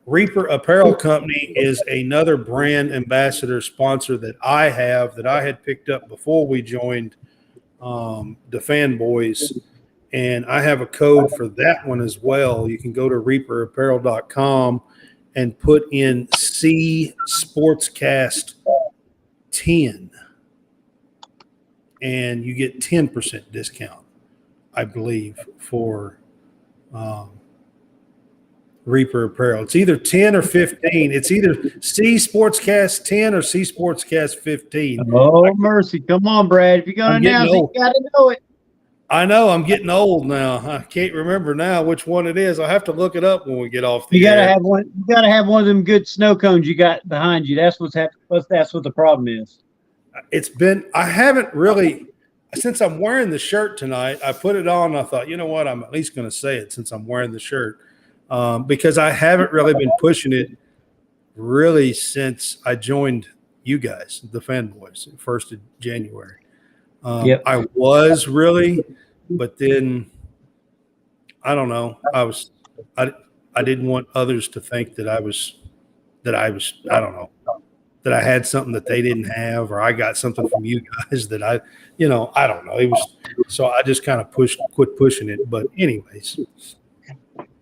Reaper Apparel Company is another brand ambassador sponsor that I had picked up before we joined DaFanBoys, and I have a code for that one as well. You can go to reaperapparel.com and put in SportsCast 10, and you get 10% discount, I believe, for Reaper Apparel. It's either 10 or 15. It's either C Sportscast 10 or C Sportscast 15. Oh, mercy. Come on, Brad. If you're going to announce it, you got to know it. I know. I'm getting old now. I can't remember now which one it is. I'll have to look it up when we get off the air. Have one. You got to have one of them good snow cones you got behind you. That's what's happening. That's what the problem is. I haven't really, since I'm wearing the shirt tonight, I put it on and I thought, you know what? I'm at least going to say it since I'm wearing the shirt. Because I haven't really been pushing it really since I joined you guys, the FanBoys, 1st of January. I was really, but then I don't know. I didn't want others to think that I was, I don't know, that I had something that they didn't have, or I got something from you guys that I don't know. It was, so I just kind of quit pushing it. But anyways.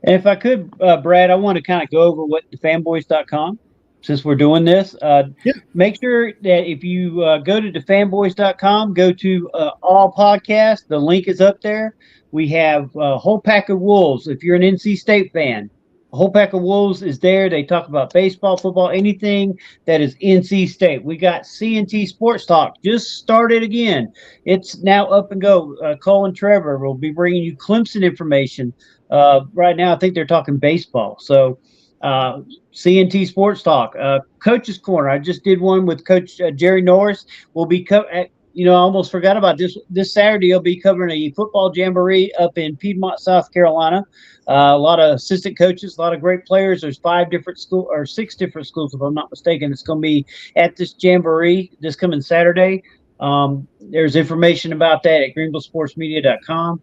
And if I could, Brad, I want to kind of go over what DaFanBoys.com, since we're doing this. Yeah. Make sure that if you go to DaFanBoys.com, go to all podcasts. The link is up there. We have a whole pack of wolves. If you're an NC State fan, a whole pack of wolves is there. They talk about baseball, football, anything that is NC State. We got CNT Sports Talk just started again. It's now up and go. Cole and Trevor will be bringing you Clemson information. Right now, I think they're talking baseball. So CNT Sports Talk, Coach's Corner. I just did one with Coach Jerry Norris. We'll be I almost forgot about this. This Saturday, he'll be covering a football jamboree up in Piedmont, South Carolina. A lot of assistant coaches, a lot of great players. There's 6 different schools, if I'm not mistaken. It's going to be at this jamboree this coming Saturday. There's information about that at greenvillesportsmedia.com.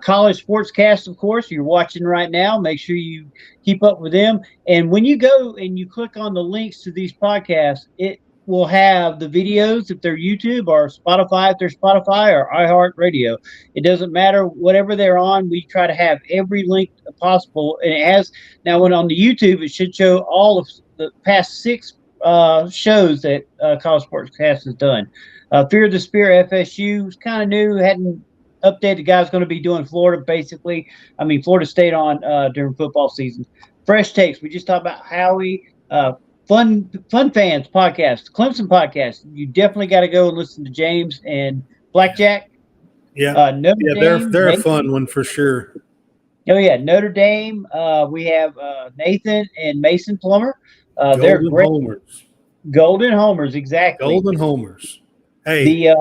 College SportsCast, of course, you're watching right now. Make sure you keep up with them. And when you go and you click on the links to these podcasts, it will have the videos if they're YouTube, or Spotify if they're Spotify, or iHeartRadio. It doesn't matter, whatever they're on, we try to have every link possible. And it has, now when on the YouTube, it should show all of the past 6 shows that College SportsCast has done. Fear the Spear FSU is kind of new, hadn't updated. The guy's going to be doing Florida State on during football season. Fresh Takes, we just talked about Howie. Fun Fans podcast, Clemson podcast. You definitely got to go and listen to James and Blackjack. Yeah, Dame, they're a fun one for sure. Oh yeah, Notre Dame. We have Nathan and Mason Plummer. They're great. Homers. Golden Homers, exactly. Golden Homers. Hey,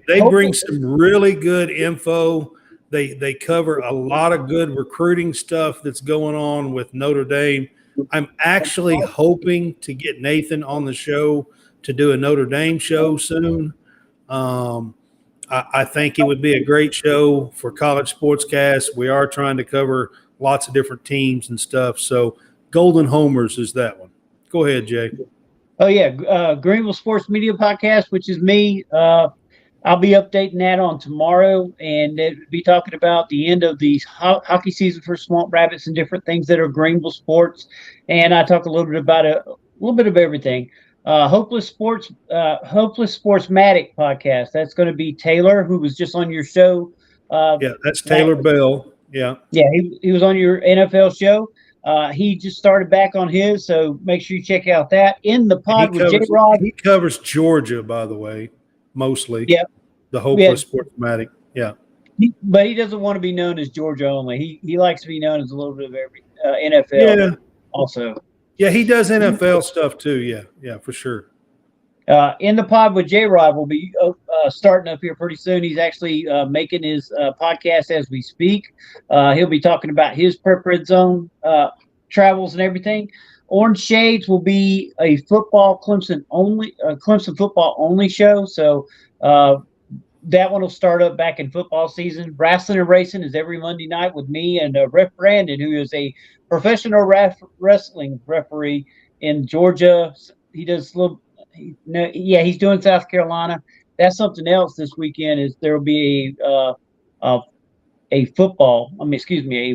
they bring some really good info. They cover a lot of good recruiting stuff that's going on with Notre Dame. I'm actually hoping to get Nathan on the show to do a Notre Dame show soon. I think it would be a great show for College Sportscast. We are trying to cover lots of different teams and stuff. So Golden Homers is that one. Go ahead, Jay. Oh, yeah. Greenville Sports Media Podcast, which is me. I'll be updating that on tomorrow, and it'll be talking about the end of the hockey season for Swamp Rabbits and different things that are Greenville sports. And I talk a little bit about a little bit of everything. Hopeless Sportsmatic podcast. That's going to be Taylor, who was just on your show. Yeah, that's Taylor Bell. Yeah. Yeah, he was on your NFL show. He just started back on his, so make sure you check out that. In the pod with J-Rod. He covers Georgia, by the way, mostly. Yeah. The Hopeless Sportsmatic. Yeah. But he doesn't want to be known as Georgia only. He likes to be known as a little bit of every NFL also. Yeah, he does NFL stuff too. Yeah, for sure. In the pod with J-Rod will be starting up here pretty soon. He's actually making his podcast as we speak. He'll be talking about his prep red zone travels and everything. Orange Shades will be a Clemson football only show. So that one will start up back in football season. Wrestling and Racing is every Monday night with me and Ref Brandon, who is a professional wrestling referee in Georgia. He does he's doing South Carolina. That's something else this weekend. Is there will be a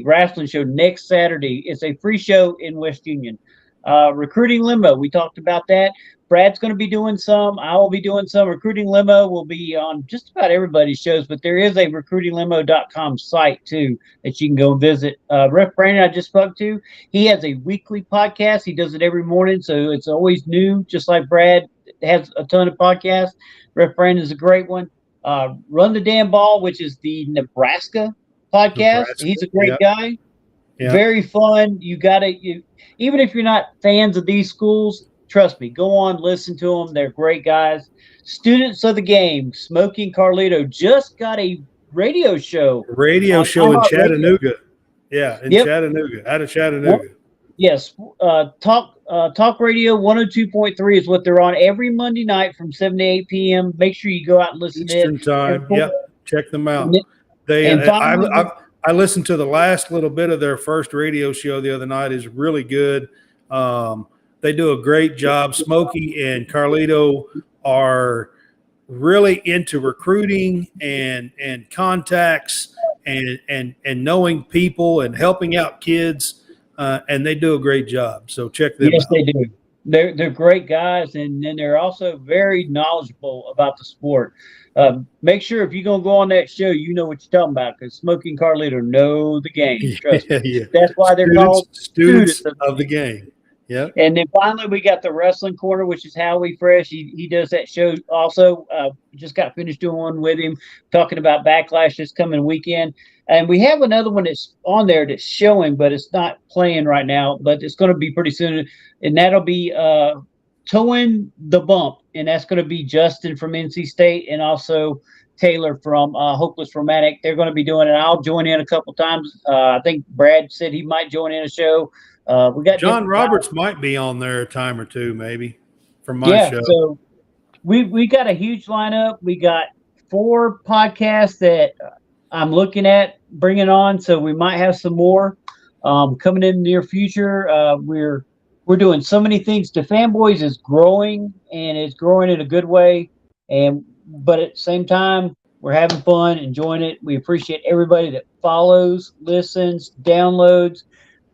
wrestling show next Saturday. It's a free show in West Union. Recruiting Limo, we talked about that. Brad's going to be doing some. I will be doing some. Recruiting Limo will be on just about everybody's shows, but there is a recruitinglimo.com site too that you can go visit. Ref Brandon I just spoke to, he has a weekly podcast. He does it every morning, so it's always new, just like Brad has a ton of podcasts. Ref Brandon is a great one. Run the Damn Ball, which is the Nebraska podcast. He's a great guy. Yeah. Very fun. Even if you're not fans of these schools, trust me, go on, listen to them. They're great guys. Students of the Game, Smokey and Carlito just got a radio show. In Chattanooga. Yeah, Chattanooga, out of Chattanooga. Yes. Talk Radio 102.3 is what they're on every Monday night from 7 to 8 p.m. Make sure you go out and listen to it. Eastern time. Yep. Check them out. I listened to the last little bit of their first radio show the other night. Is really good. They do a great job. Smokey and Carlito are really into recruiting and contacts and knowing people and helping out kids, and they do a great job. So check them Yes, out. they do. They're great guys, and then they're also very knowledgeable about the sport. Make sure if you're gonna go on that show, you know what you're talking about because Smokey and Carlito know the game. Trust me. Yeah. That's why they're called Students students of the game. Yeah. And then finally, we got the wrestling corner, which is Howie Fresh. He does that show also. Just got finished doing one with him, talking about Backlash this coming weekend. And we have another one that's on there that's showing, but it's not playing right now. But it's going to be pretty soon, and that'll be Towing the Bump, and that's going to be Justin from NC State and also Taylor from Hopeless Romantic. They're going to be doing it. I'll join in a couple times. I think Brad said he might join in a show. We got John Roberts might be on there a time or two, maybe, from my show. So we got a huge lineup. We got 4 podcasts that I'm looking at bringing on. So we might have some more coming in the near future. We're doing so many things. DaFanBoys is growing, and it's growing in a good way. But at the same time, we're having fun, enjoying it. We appreciate everybody that follows, listens, downloads.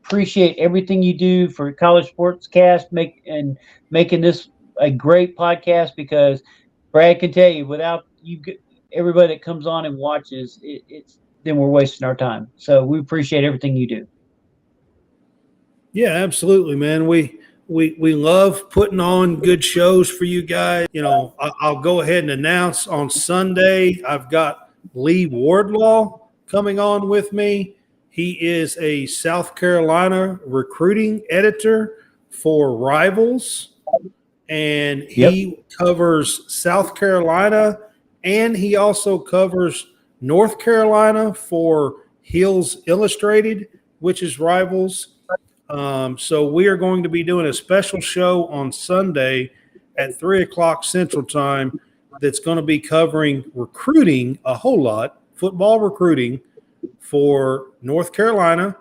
Appreciate everything you do for College SportsCast, making this a great podcast because Brad can tell you without you, everybody that comes on and watches, then we're wasting our time. So we appreciate everything you do. Yeah, absolutely, man. We love putting on good shows for you guys. You know, I'll go ahead and announce on Sunday I've got Lee Wardlaw coming on with me. He is a South Carolina recruiting editor for Rivals, and he covers South Carolina, and he also covers North Carolina for Hills Illustrated, which is Rivals. So we are going to be doing a special show on Sunday at 3 o'clock Central Time that's going to be covering recruiting a whole lot, football recruiting, for North Carolina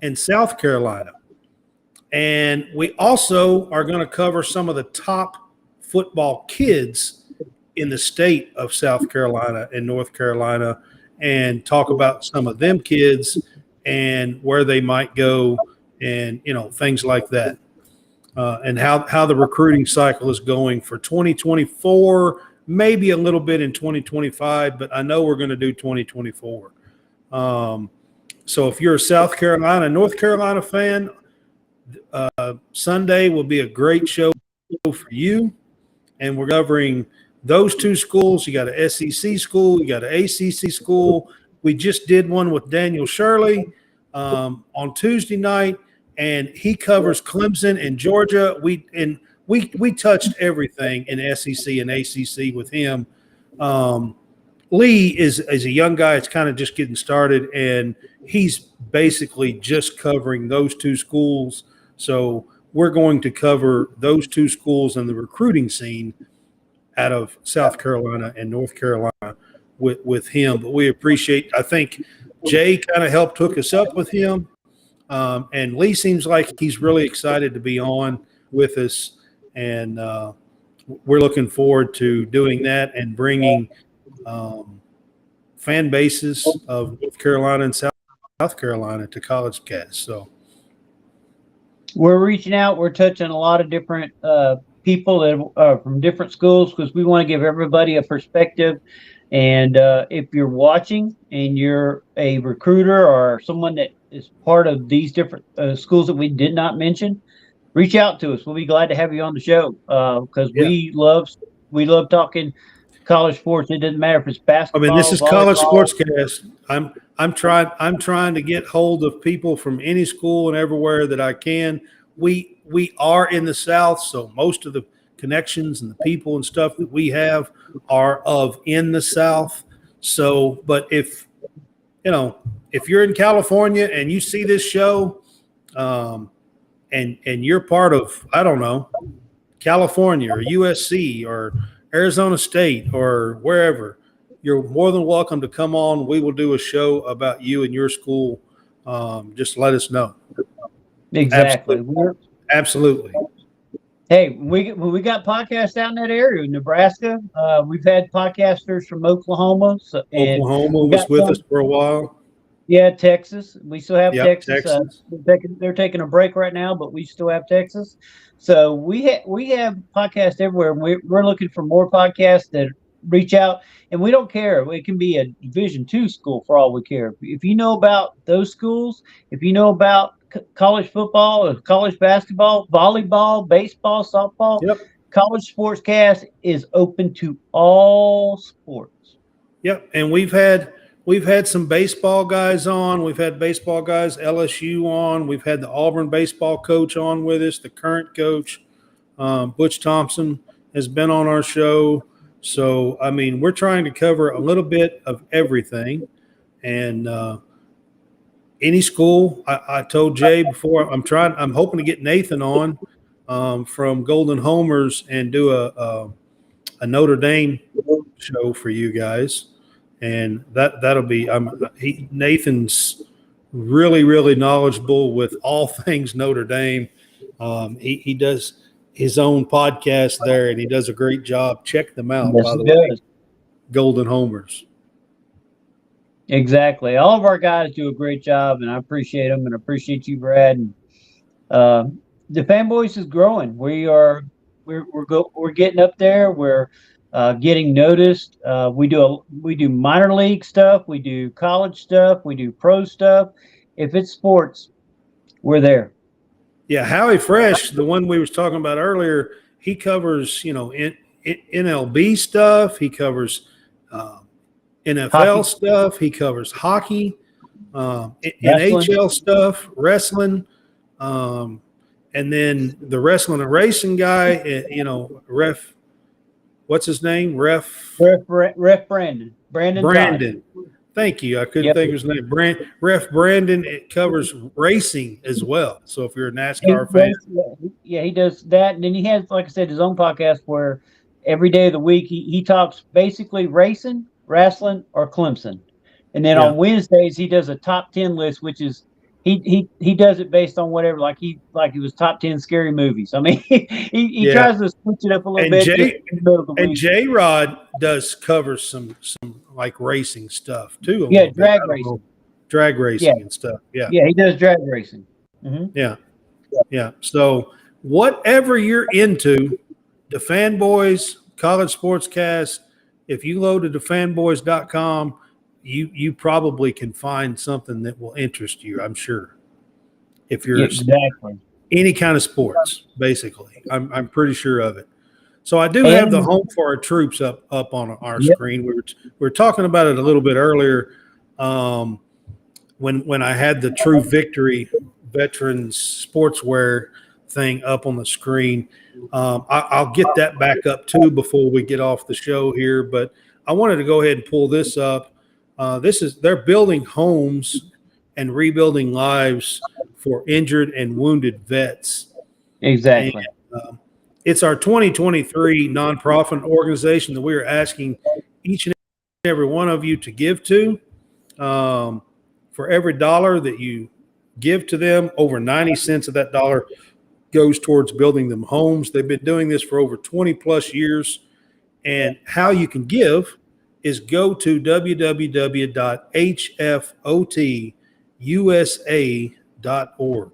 and South Carolina. And we also are going to cover some of the top football kids in the state of South Carolina and North Carolina and talk about some of them kids and where they might go and, you know, things like that. And how the recruiting cycle is going for 2024, maybe a little bit in 2025, but I know we're going to do 2024. So if you're a South Carolina, North Carolina fan, Sunday will be a great show for you. And we're covering those 2 schools. You got an SEC school, you got an ACC school. We just did one with Daniel Shirley on Tuesday night, and he covers Clemson and Georgia. We touched everything in SEC and ACC with him. Lee is a young guy. It's kind of just getting started, and he's basically just covering those 2 schools. So we're going to cover those 2 schools and the recruiting scene out of South Carolina and North Carolina with him. But we appreciate – I think Jay kind of helped hook us up with him. And Lee seems like he's really excited to be on with us, and we're looking forward to doing that and bringing fan bases of North Carolina and South Carolina to College Cast. So we're reaching out. We're touching a lot of different people that are from different schools because we want to give everybody a perspective. And if you're watching and you're a recruiter or someone that is part of these different schools that we did not mention, reach out to us. We'll be glad to have you on the show because we love talking college sports. It doesn't matter if it's basketball. I mean, this is College volleyball. SportsCast. I'm trying to get hold of people from any school and everywhere that I can. We are in the South, so most of the connections and the people and stuff that we have are in the South. So, but if you're in California and you see this show, and you're part of, I don't know, California or USC or Arizona State or wherever, you're more than welcome to come on. We will do a show about you and your school. Just let us know. Exactly. Absolutely. Hey, when we got podcasts out in that area, Nebraska. We've had podcasters from Oklahoma, and Oklahoma we got was with us some. for a while. Yeah, Texas. We still have Yep, Texas. Texas. They're taking a break right now, but we still have Texas. So we have podcasts everywhere. And we're looking for more podcasts that reach out, and we don't care. It can be a Division II school for all we care. If you know about those schools, if you know about college football, college basketball, volleyball, baseball, softball, Yep. College Sportscast is open to all sports. Yep. And we've had some baseball guys on. We've had baseball guys, LSU on. We've had the Auburn baseball coach on with us, the current coach, Butch Thompson has been on our show. So, I mean, we're trying to cover a little bit of everything. And any school, I told Jay before, I'm hoping to get Nathan on from Golden Homers and do a Notre Dame show for you guys. And that'll be Nathan's really knowledgeable with all things Notre Dame. He does his own podcast there, and he does a great job. Check them out, Yes, by the he way. does. Golden Homers. Exactly. All of our guys do a great job, and I appreciate them, and appreciate you, Brad. And the fanboys is growing. We're getting up there. We're getting noticed. We do minor league stuff. We do college stuff. We do pro stuff. If it's sports, we're there. Yeah, Howie Fresh, the one we was talking about earlier, he covers NLB stuff. He covers NFL Hockey. stuff. He covers hockey, Wrestling. NHL stuff, wrestling, and then the wrestling and racing guy. Ref. What's his name? Ref Brandon. Brandon. Thank you. I couldn't think of his name. Ref Brandon. It covers racing as well. So if you're a NASCAR fan, yeah, he does that, and then he has, like I said, his own podcast where every day of the week he talks basically racing, wrestling, or Clemson, and then on Wednesdays he does a top 10 list, which is he does it based on whatever, like he was top 10 scary movies. I mean, he tries to switch it up a little bit. And J Rod does cover some like racing stuff too. Yeah, drag racing and stuff. Yeah, he does drag racing. Mm-hmm. Yeah. So whatever you're into, the Fanboys, College Sportscast. If you go to DaFanBoys.com, you probably can find something that will interest you, I'm sure. If you're any kind of sports, basically, I'm pretty sure of it. So I do have the Home for Our Troops up on our screen. We were talking about it a little bit earlier when I had the True Victory Veterans Sportswear thing up on the screen. I'll get that back up too before we get off the show here, but I wanted to go ahead and pull this up. They're building homes and rebuilding lives for injured and wounded vets. Exactly. And, it's our 2023 nonprofit organization that we are asking each and every one of you to give to. For every dollar that you give to them, over 90 cents of that dollar goes towards building them homes. They've been doing this for over 20 plus years. And how you can give is go to www.hfotusa.org.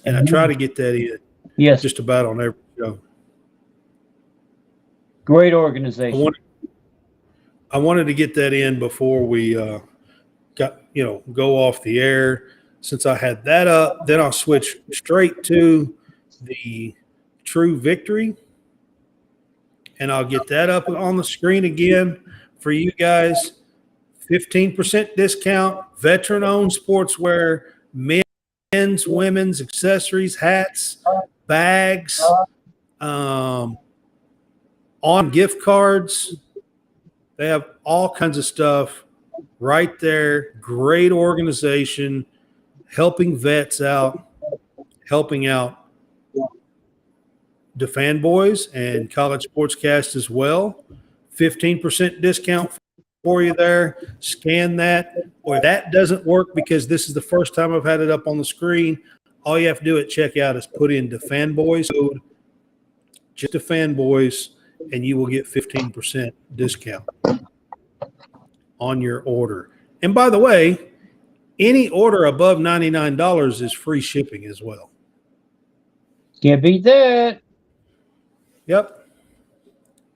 And I try to get that in. Yes. Just about on every show. Great organization. I wanted to get that in before we go off the air. Since I had that up, then I'll switch straight to the True Victory. And I'll get that up on the screen again for you guys. 15% discount, veteran-owned sportswear, men's, women's, accessories, hats, bags, on gift cards. They have all kinds of stuff right there. Great organization, helping vets out, helping out the Fanboys and College Sportscast as well. 15% discount for you there. Scan that. Or if that doesn't work because this is the first time I've had it up on the screen, All you have to do at checkout is put in DaFanBoys code, just DaFanBoys, and you will get 15% discount on your order. And by the way, any order above $99 is free shipping as well. Can't beat that. Yep.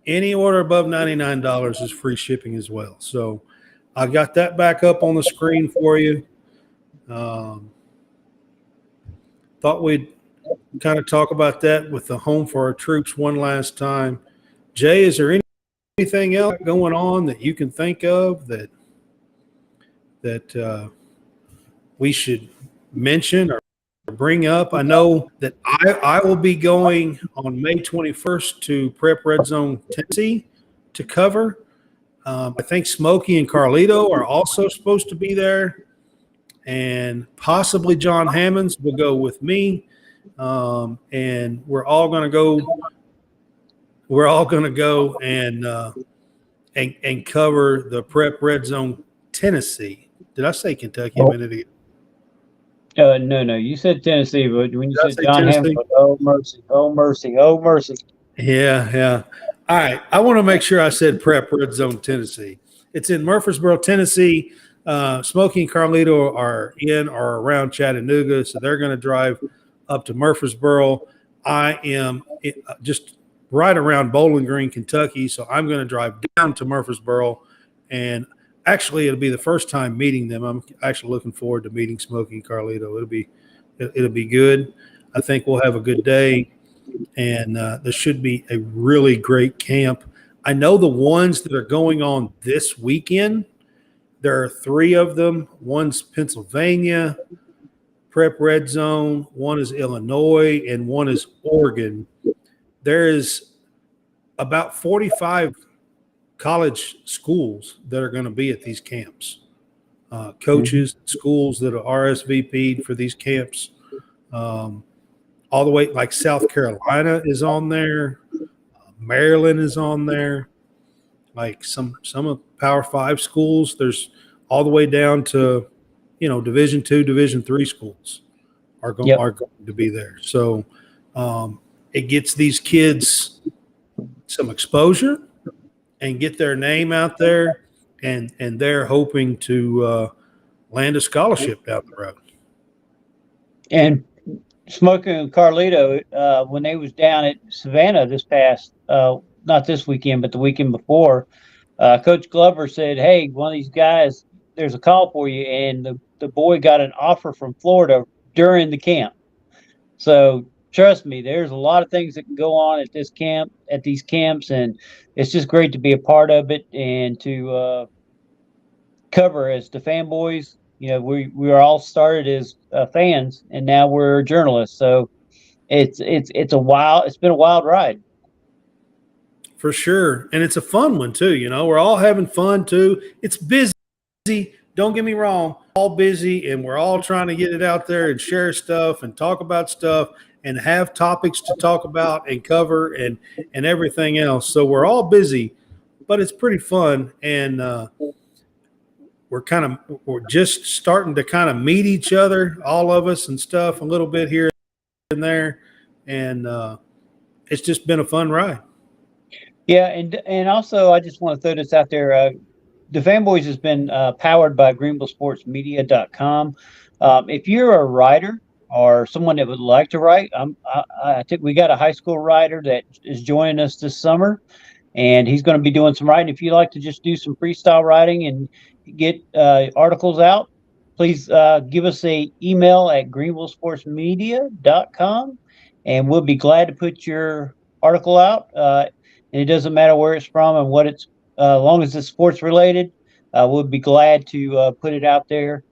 Any order above $99 is free shipping as well. So I got that back up on the screen for you. Thought we'd kind of talk about that with the Home for Our Troops one last time. Jay, is there anything else going on that you can think of that we should mention or bring up? I know that I will be going on May 21st to Prep Red Zone, Tennessee to cover. I think Smokey and Carlito are also supposed to be there, and possibly John Hammonds will go with me. And we're all going to go. We're all going to go and cover the Prep Red Zone, Tennessee. Did I say Kentucky a minute ago? No. You said Tennessee, but when you said John Tennessee? Hammond, oh mercy, oh mercy, oh mercy. Yeah. All right. I want to make sure I said Prep Red Zone, Tennessee. It's in Murfreesboro, Tennessee. Smokey and Carlito are in or around Chattanooga, so they're going to drive up to Murfreesboro. I am just right around Bowling Green, Kentucky, so I'm going to drive down to Murfreesboro, and actually it'll be the first time meeting them. I'm actually looking forward to meeting Smokey and Carlito. It'll be good. I think we'll have a good day, and there should be a really great camp. I know the ones that are going on this weekend, there are 3 of them. One's Pennsylvania, Prep Red Zone, one is Illinois, and one is Oregon. There is about 45 college schools that are going to be at these camps. Coaches, schools that are RSVP'd for these camps. All the way, like South Carolina is on there. Maryland is on there. Like some of Power 5 schools, there's all the way down to, Division 2, Division 3 schools are going to be there. So it gets these kids some exposure and get their name out there, and they're hoping to land a scholarship down the road. And Smokey and Carlito, when they was down at Savannah this past, not this weekend, but the weekend before, Coach Glover said, hey, one of these guys, there's a call for you. And the boy got an offer from Florida during the camp. So trust me, there's a lot of things that can go on at these camps, and it's just great to be a part of it and to cover as the fanboys. We were all started as fans, and now we're journalists. So it's been a wild ride. For sure. And it's a fun one too. We're all having fun too. It's busy. Don't get me wrong, all busy, and we're all trying to get it out there and share stuff and talk about stuff and have topics to talk about and cover and everything else. So we're all busy, but it's pretty fun. And we're just starting to kind of meet each other, all of us and stuff, a little bit here and there. And it's just been a fun ride. Yeah, and also I just want to throw this out there. The Fanboys has been powered by GreenvilleSportsMedia.com. If you're a writer or someone that would like to write, I think we got a high school writer that is joining us this summer, and he's going to be doing some writing. If you'd like to just do some freestyle writing and get articles out, please give us an email at GreenvilleSportsMedia.com, and we'll be glad to put your article out. And it doesn't matter where it's from and what it's, as long as it's sports related, we'll be glad to put it out there,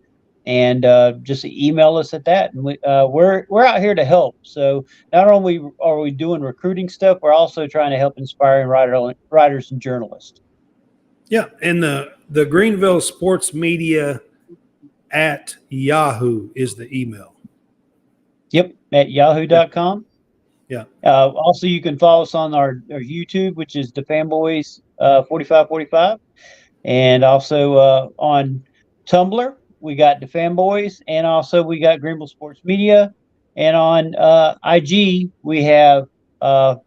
and just email us at that. And we're out here to help. So not only are we doing recruiting stuff, we're also trying to help inspiring writers and journalists. Yeah, and the Greenville Sports Media at Yahoo is the email. Yep, at yahoo.com. Yeah. Also, you can follow us on our YouTube, which is the Fanboys 4545, and also on Tumblr we got the Fanboys, and also we got Greenville Sports Media, And on IG, we have the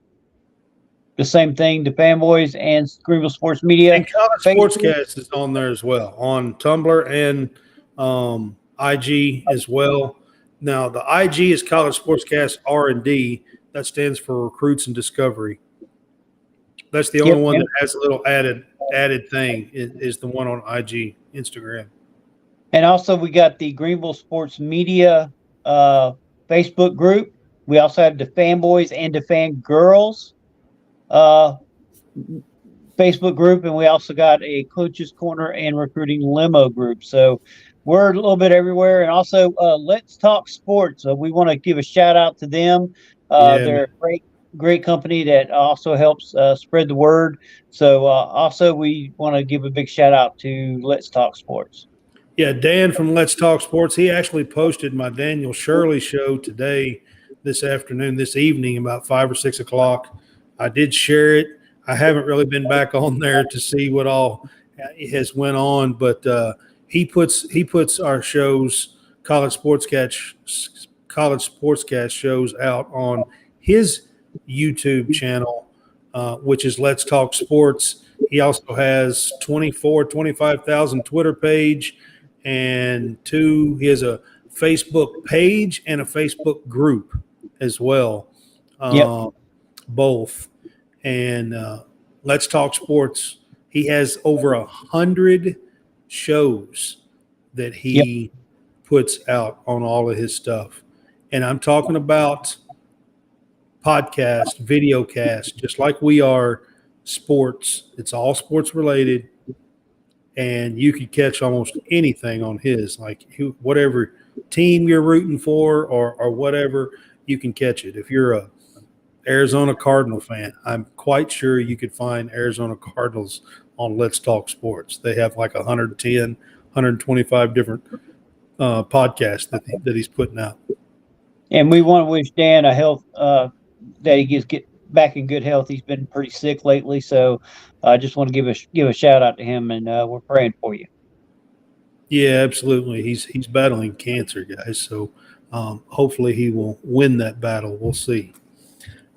same thing, the Fanboys and Greenville Sports Media. And College Facebook. Sportscast is on there as well, on Tumblr and IG as well. Now, the IG is College Sportscast R&D. That stands for Recruits and Discovery. That's the only one that has a little added thing is the one on IG, Instagram. And also, we got the Greenville Sports Media Facebook group. We also have the Fanboys and the Fangirls Facebook group, and we also got a Coaches Corner and Recruiting Limo group. So we're a little bit everywhere. And also, Let's Talk Sports. We want to give a shout out to them. They're a great company that also helps spread the word. So also, we want to give a big shout out to Let's Talk Sports. Yeah, Dan from Let's Talk Sports. He actually posted my Daniel Shirley show today, this evening, about 5 or 6 o'clock. I did share it. I haven't really been back on there to see what all has went on, but he puts our shows, College Sportscast shows out on his YouTube channel, which is Let's Talk Sports. He also has 25,000 Twitter page, and he has a Facebook page and a Facebook group as well. Both. And Let's Talk Sports, he has over 100 shows that he puts out on all of his stuff. And I'm talking about podcast, video cast, just like we are, sports. It's all sports related. And you could catch almost anything on his, like whatever team you're rooting for or whatever, you can catch it. If you're a Arizona Cardinal fan, I'm quite sure you could find Arizona Cardinals on Let's Talk Sports. They have like 110, 125 different podcasts that he's putting out. And we want to wish Dan a health that he get back in good health. He's been pretty sick lately, so I just want to give a shout out to him, and we're praying for you. Yeah, absolutely. He's battling cancer, guys. So hopefully he will win that battle. We'll see.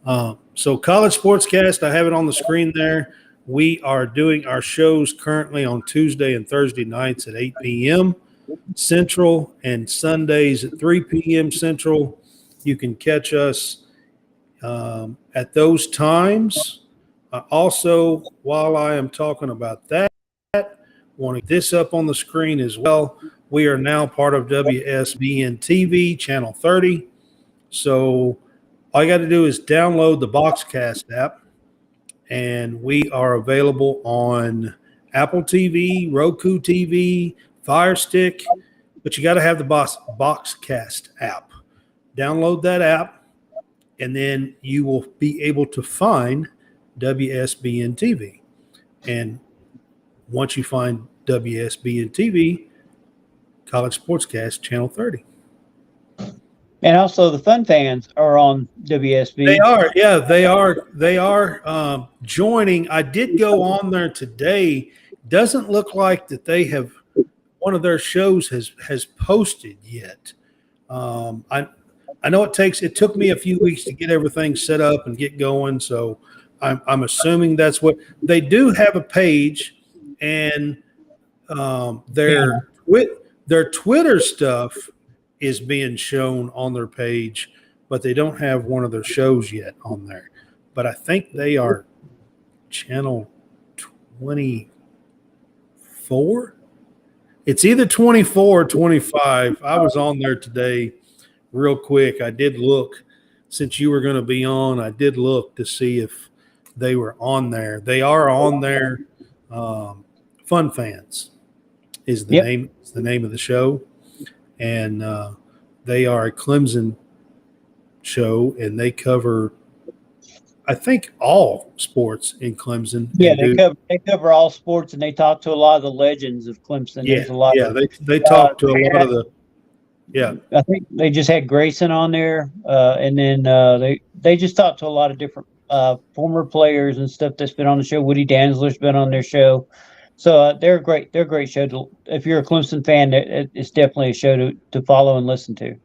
So College Sportscast, I have it on the screen there. We are doing our shows currently on Tuesday and Thursday nights at 8 p.m. Central and Sundays at 3 p.m. Central. You can catch us at those times. Also, while I am talking about that, wanting this up on the screen as well, we are now part of WSBN TV, Channel 30. So all you got to do is download the BoxCast app, and we are available on Apple TV, Roku TV, Fire Stick, but you got to have the BoxCast app. Download that app, and then you will be able to find WSBN TV. And once you find WSBN TV, College Sportscast, Channel 30. And also, the Fun Fans are on WSB. They are, yeah, they are joining. I did go on there today. Doesn't look like that they have one of their shows has posted yet. I know it took me a few weeks to get everything set up and get going, so I'm assuming that's what they do. Have a page, and their Twitter stuff is being shown on their page, but they don't have one of their shows yet on there. But I think they are channel 24. It's either 24 or 25. I was on there today real quick. I did look, since you were going to be on, I did look to see if they were on there. They are on there. Fun Fans is the name. It's the name of the show. And they are a Clemson show, and they cover, I think, all sports in Clemson. Yeah, they cover all sports, and they talk to a lot of the legends of Clemson. Yeah, There's a lot. They talk to a lot of the. Yeah, I think they just had Grayson on there, and then they just talked to a lot of different former players and stuff that's been on the show. Woody Danzler's been on their show. So they're a great show. If you're a Clemson fan, it's definitely a show to follow and listen to.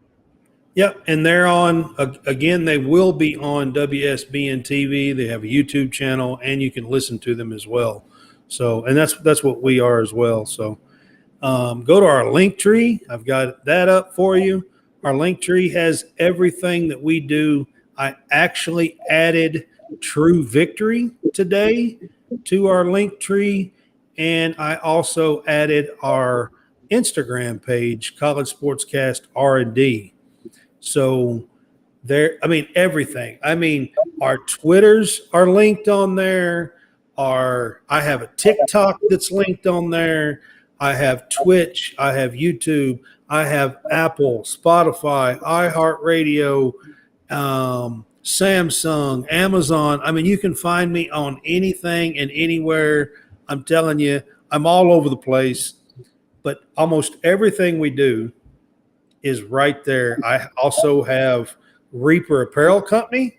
Yep, and they're on again. They will be on WSBN TV. They have a YouTube channel, and you can listen to them as well. So, and that's what we are as well. So, go to our link tree. I've got that up for you. Our link tree has everything that we do. I actually added True Victory today to our link tree, and I also added our Instagram page, College Sportscast R&D. So there, I mean, everything. I mean, our Twitters are linked on there. I have a TikTok that's linked on there. I have Twitch. I have YouTube. I have Apple, Spotify, iHeartRadio, Samsung, Amazon. I mean, you can find me on anything and anywhere. I'm telling you, I'm all over the place. But almost everything we do is right there. I also have Reaper Apparel Company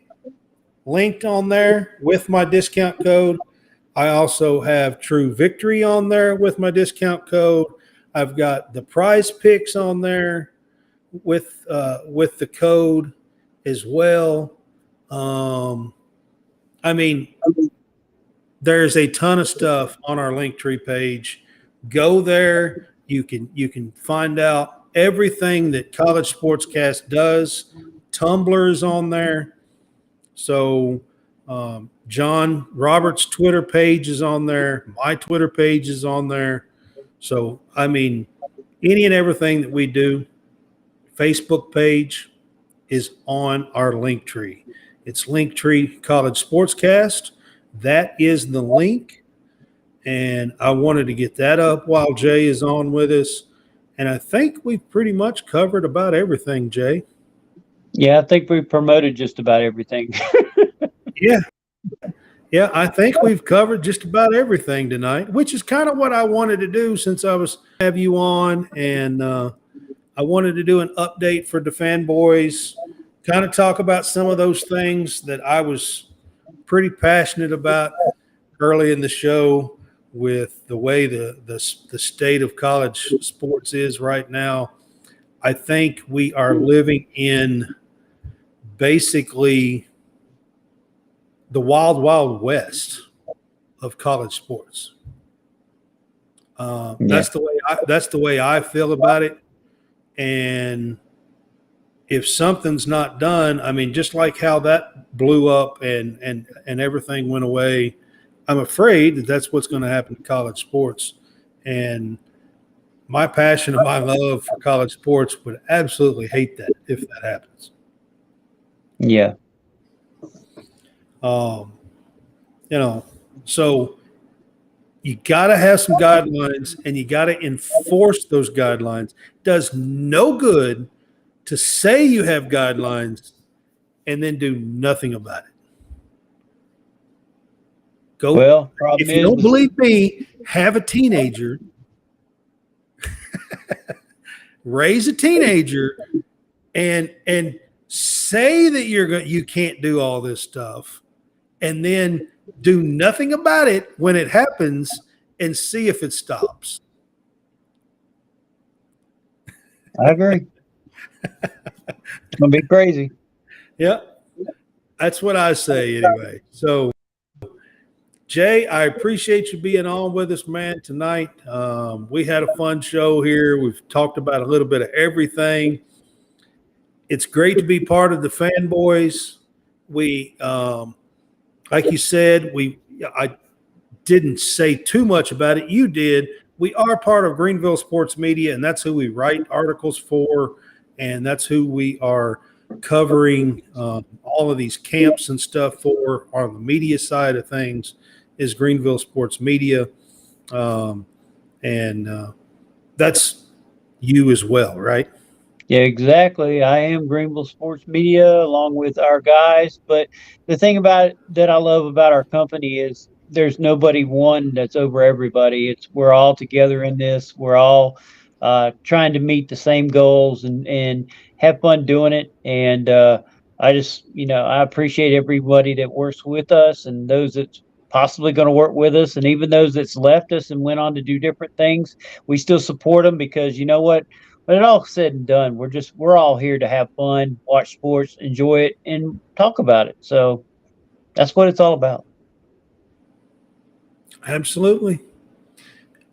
linked on there with my discount code. I also have True Victory on there with my discount code. I've got the Prize Picks on there with the code as well. I mean, there's a ton of stuff on our Linktree page. Go there. You can find out everything that College Sportscast does. Tumblr is on there. So John Roberts' Twitter page is on there. My Twitter page is on there. So, I mean, any and everything that we do, Facebook page is on our link tree. It's Linktree College Sportscast. That is the link. And I wanted to get that up while Jay is on with us. And I think we've pretty much covered about everything, Jay. Yeah, I think we promoted just about everything. Yeah. Yeah, I think we've covered just about everything tonight, which is kind of what I wanted to do since I have you on. And I wanted to do an update for DaFanBoys, kind of talk about some of those things that I was pretty passionate about early in the show with the way the state of college sports is right now. I think we are living in basically the wild, wild west of college sports. That's the way I feel about it. And if something's not done, I mean, just like how that blew up and everything went away, I'm afraid that that's what's going to happen to college sports. And my passion and my love for college sports would absolutely hate that if that happens. Yeah. So you got to have some guidelines and you got to enforce those guidelines. It does no good to say you have guidelines and then do nothing about it. If you don't believe me, have a teenager, raise a teenager, and say that you can't do all this stuff, and then do nothing about it when it happens, and see if it stops. I agree. It's gonna be crazy. Yeah, that's what I say anyway. So, Jay, I appreciate you being on with us, man, tonight. We had a fun show here. We've talked about a little bit of everything. It's great to be part of the DaFanBoys. We, like you said, I didn't say too much about it. You did. We are part of Greenville Sports Media, and that's who we write articles for, and that's who we are covering all of these camps and stuff for on the media side of things is Greenville Sports Media. And that's you as well, right? Yeah, exactly. I am Greenville Sports Media along with our guys. But the thing about it that I love about our company is there's nobody one that's over everybody. We're all together in this. We're all trying to meet the same goals and have fun doing it. And I just, I appreciate everybody that works with us and those that's possibly going to work with us. And even those that's left us and went on to do different things, we still support them because you know what? But it all said and done, we're all here to have fun, watch sports, enjoy it, and talk about it. So that's what it's all about. Absolutely.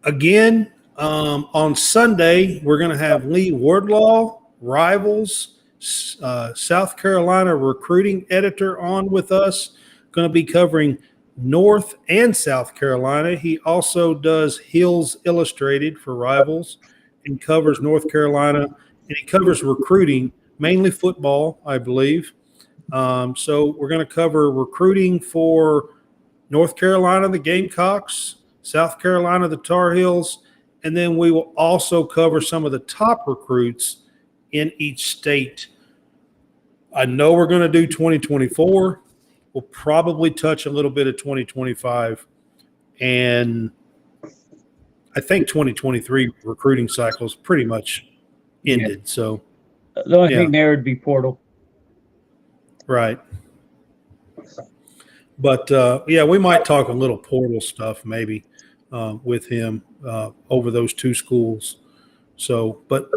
Again, on Sunday, we're going to have Lee Wardlaw, Rivals, South Carolina recruiting editor, on with us. Going to be covering North and South Carolina. He also does Hills Illustrated for Rivals and covers North Carolina, and he covers recruiting, mainly football, I believe. So we're going to cover recruiting for North Carolina, the Gamecocks, South Carolina, the Tar Heels, and then we will also cover some of the top recruits in each state. I know we're going to do 2024. We'll probably touch a little bit of 2025. And I think 2023 recruiting cycle is pretty much ended. Yeah. So the only thing there would be portal. Right. But, we might talk a little portal stuff maybe with him over those two schools. So, but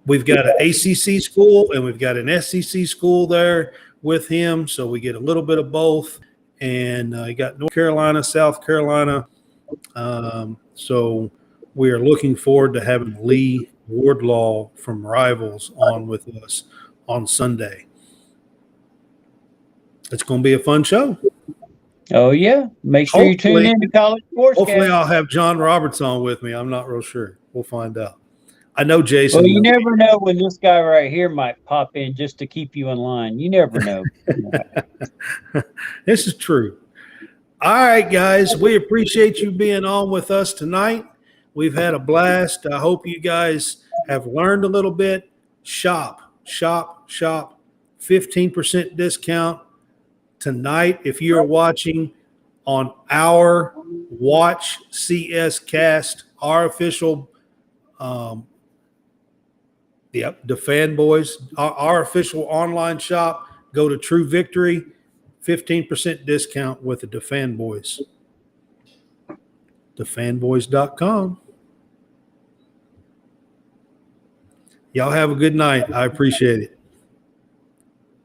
we've got an ACC school and we've got an SEC school there with him. So we get a little bit of both. And you got North Carolina, South Carolina. So we are looking forward to having Lee Wardlaw from Rivals on with us on Sunday. It's going to be a fun show. Oh, yeah. Make sure you tune in to College SportsCast. Hopefully I'll have John Roberts on with me. I'm not real sure. We'll find out. I know Jason. Well, you never know when this guy right here might pop in just to keep you in line. You never know. This is true. All right, guys. We appreciate you being on with us tonight. We've had a blast. I hope you guys have learned a little bit. Shop. 15% discount tonight if you're watching on our Watch CS Cast, our official DaFanBoys, our official online shop. Go to True Victory, 15% discount with the DaFanBoys. DaFanBoys.com. Y'all have a good night. I appreciate it.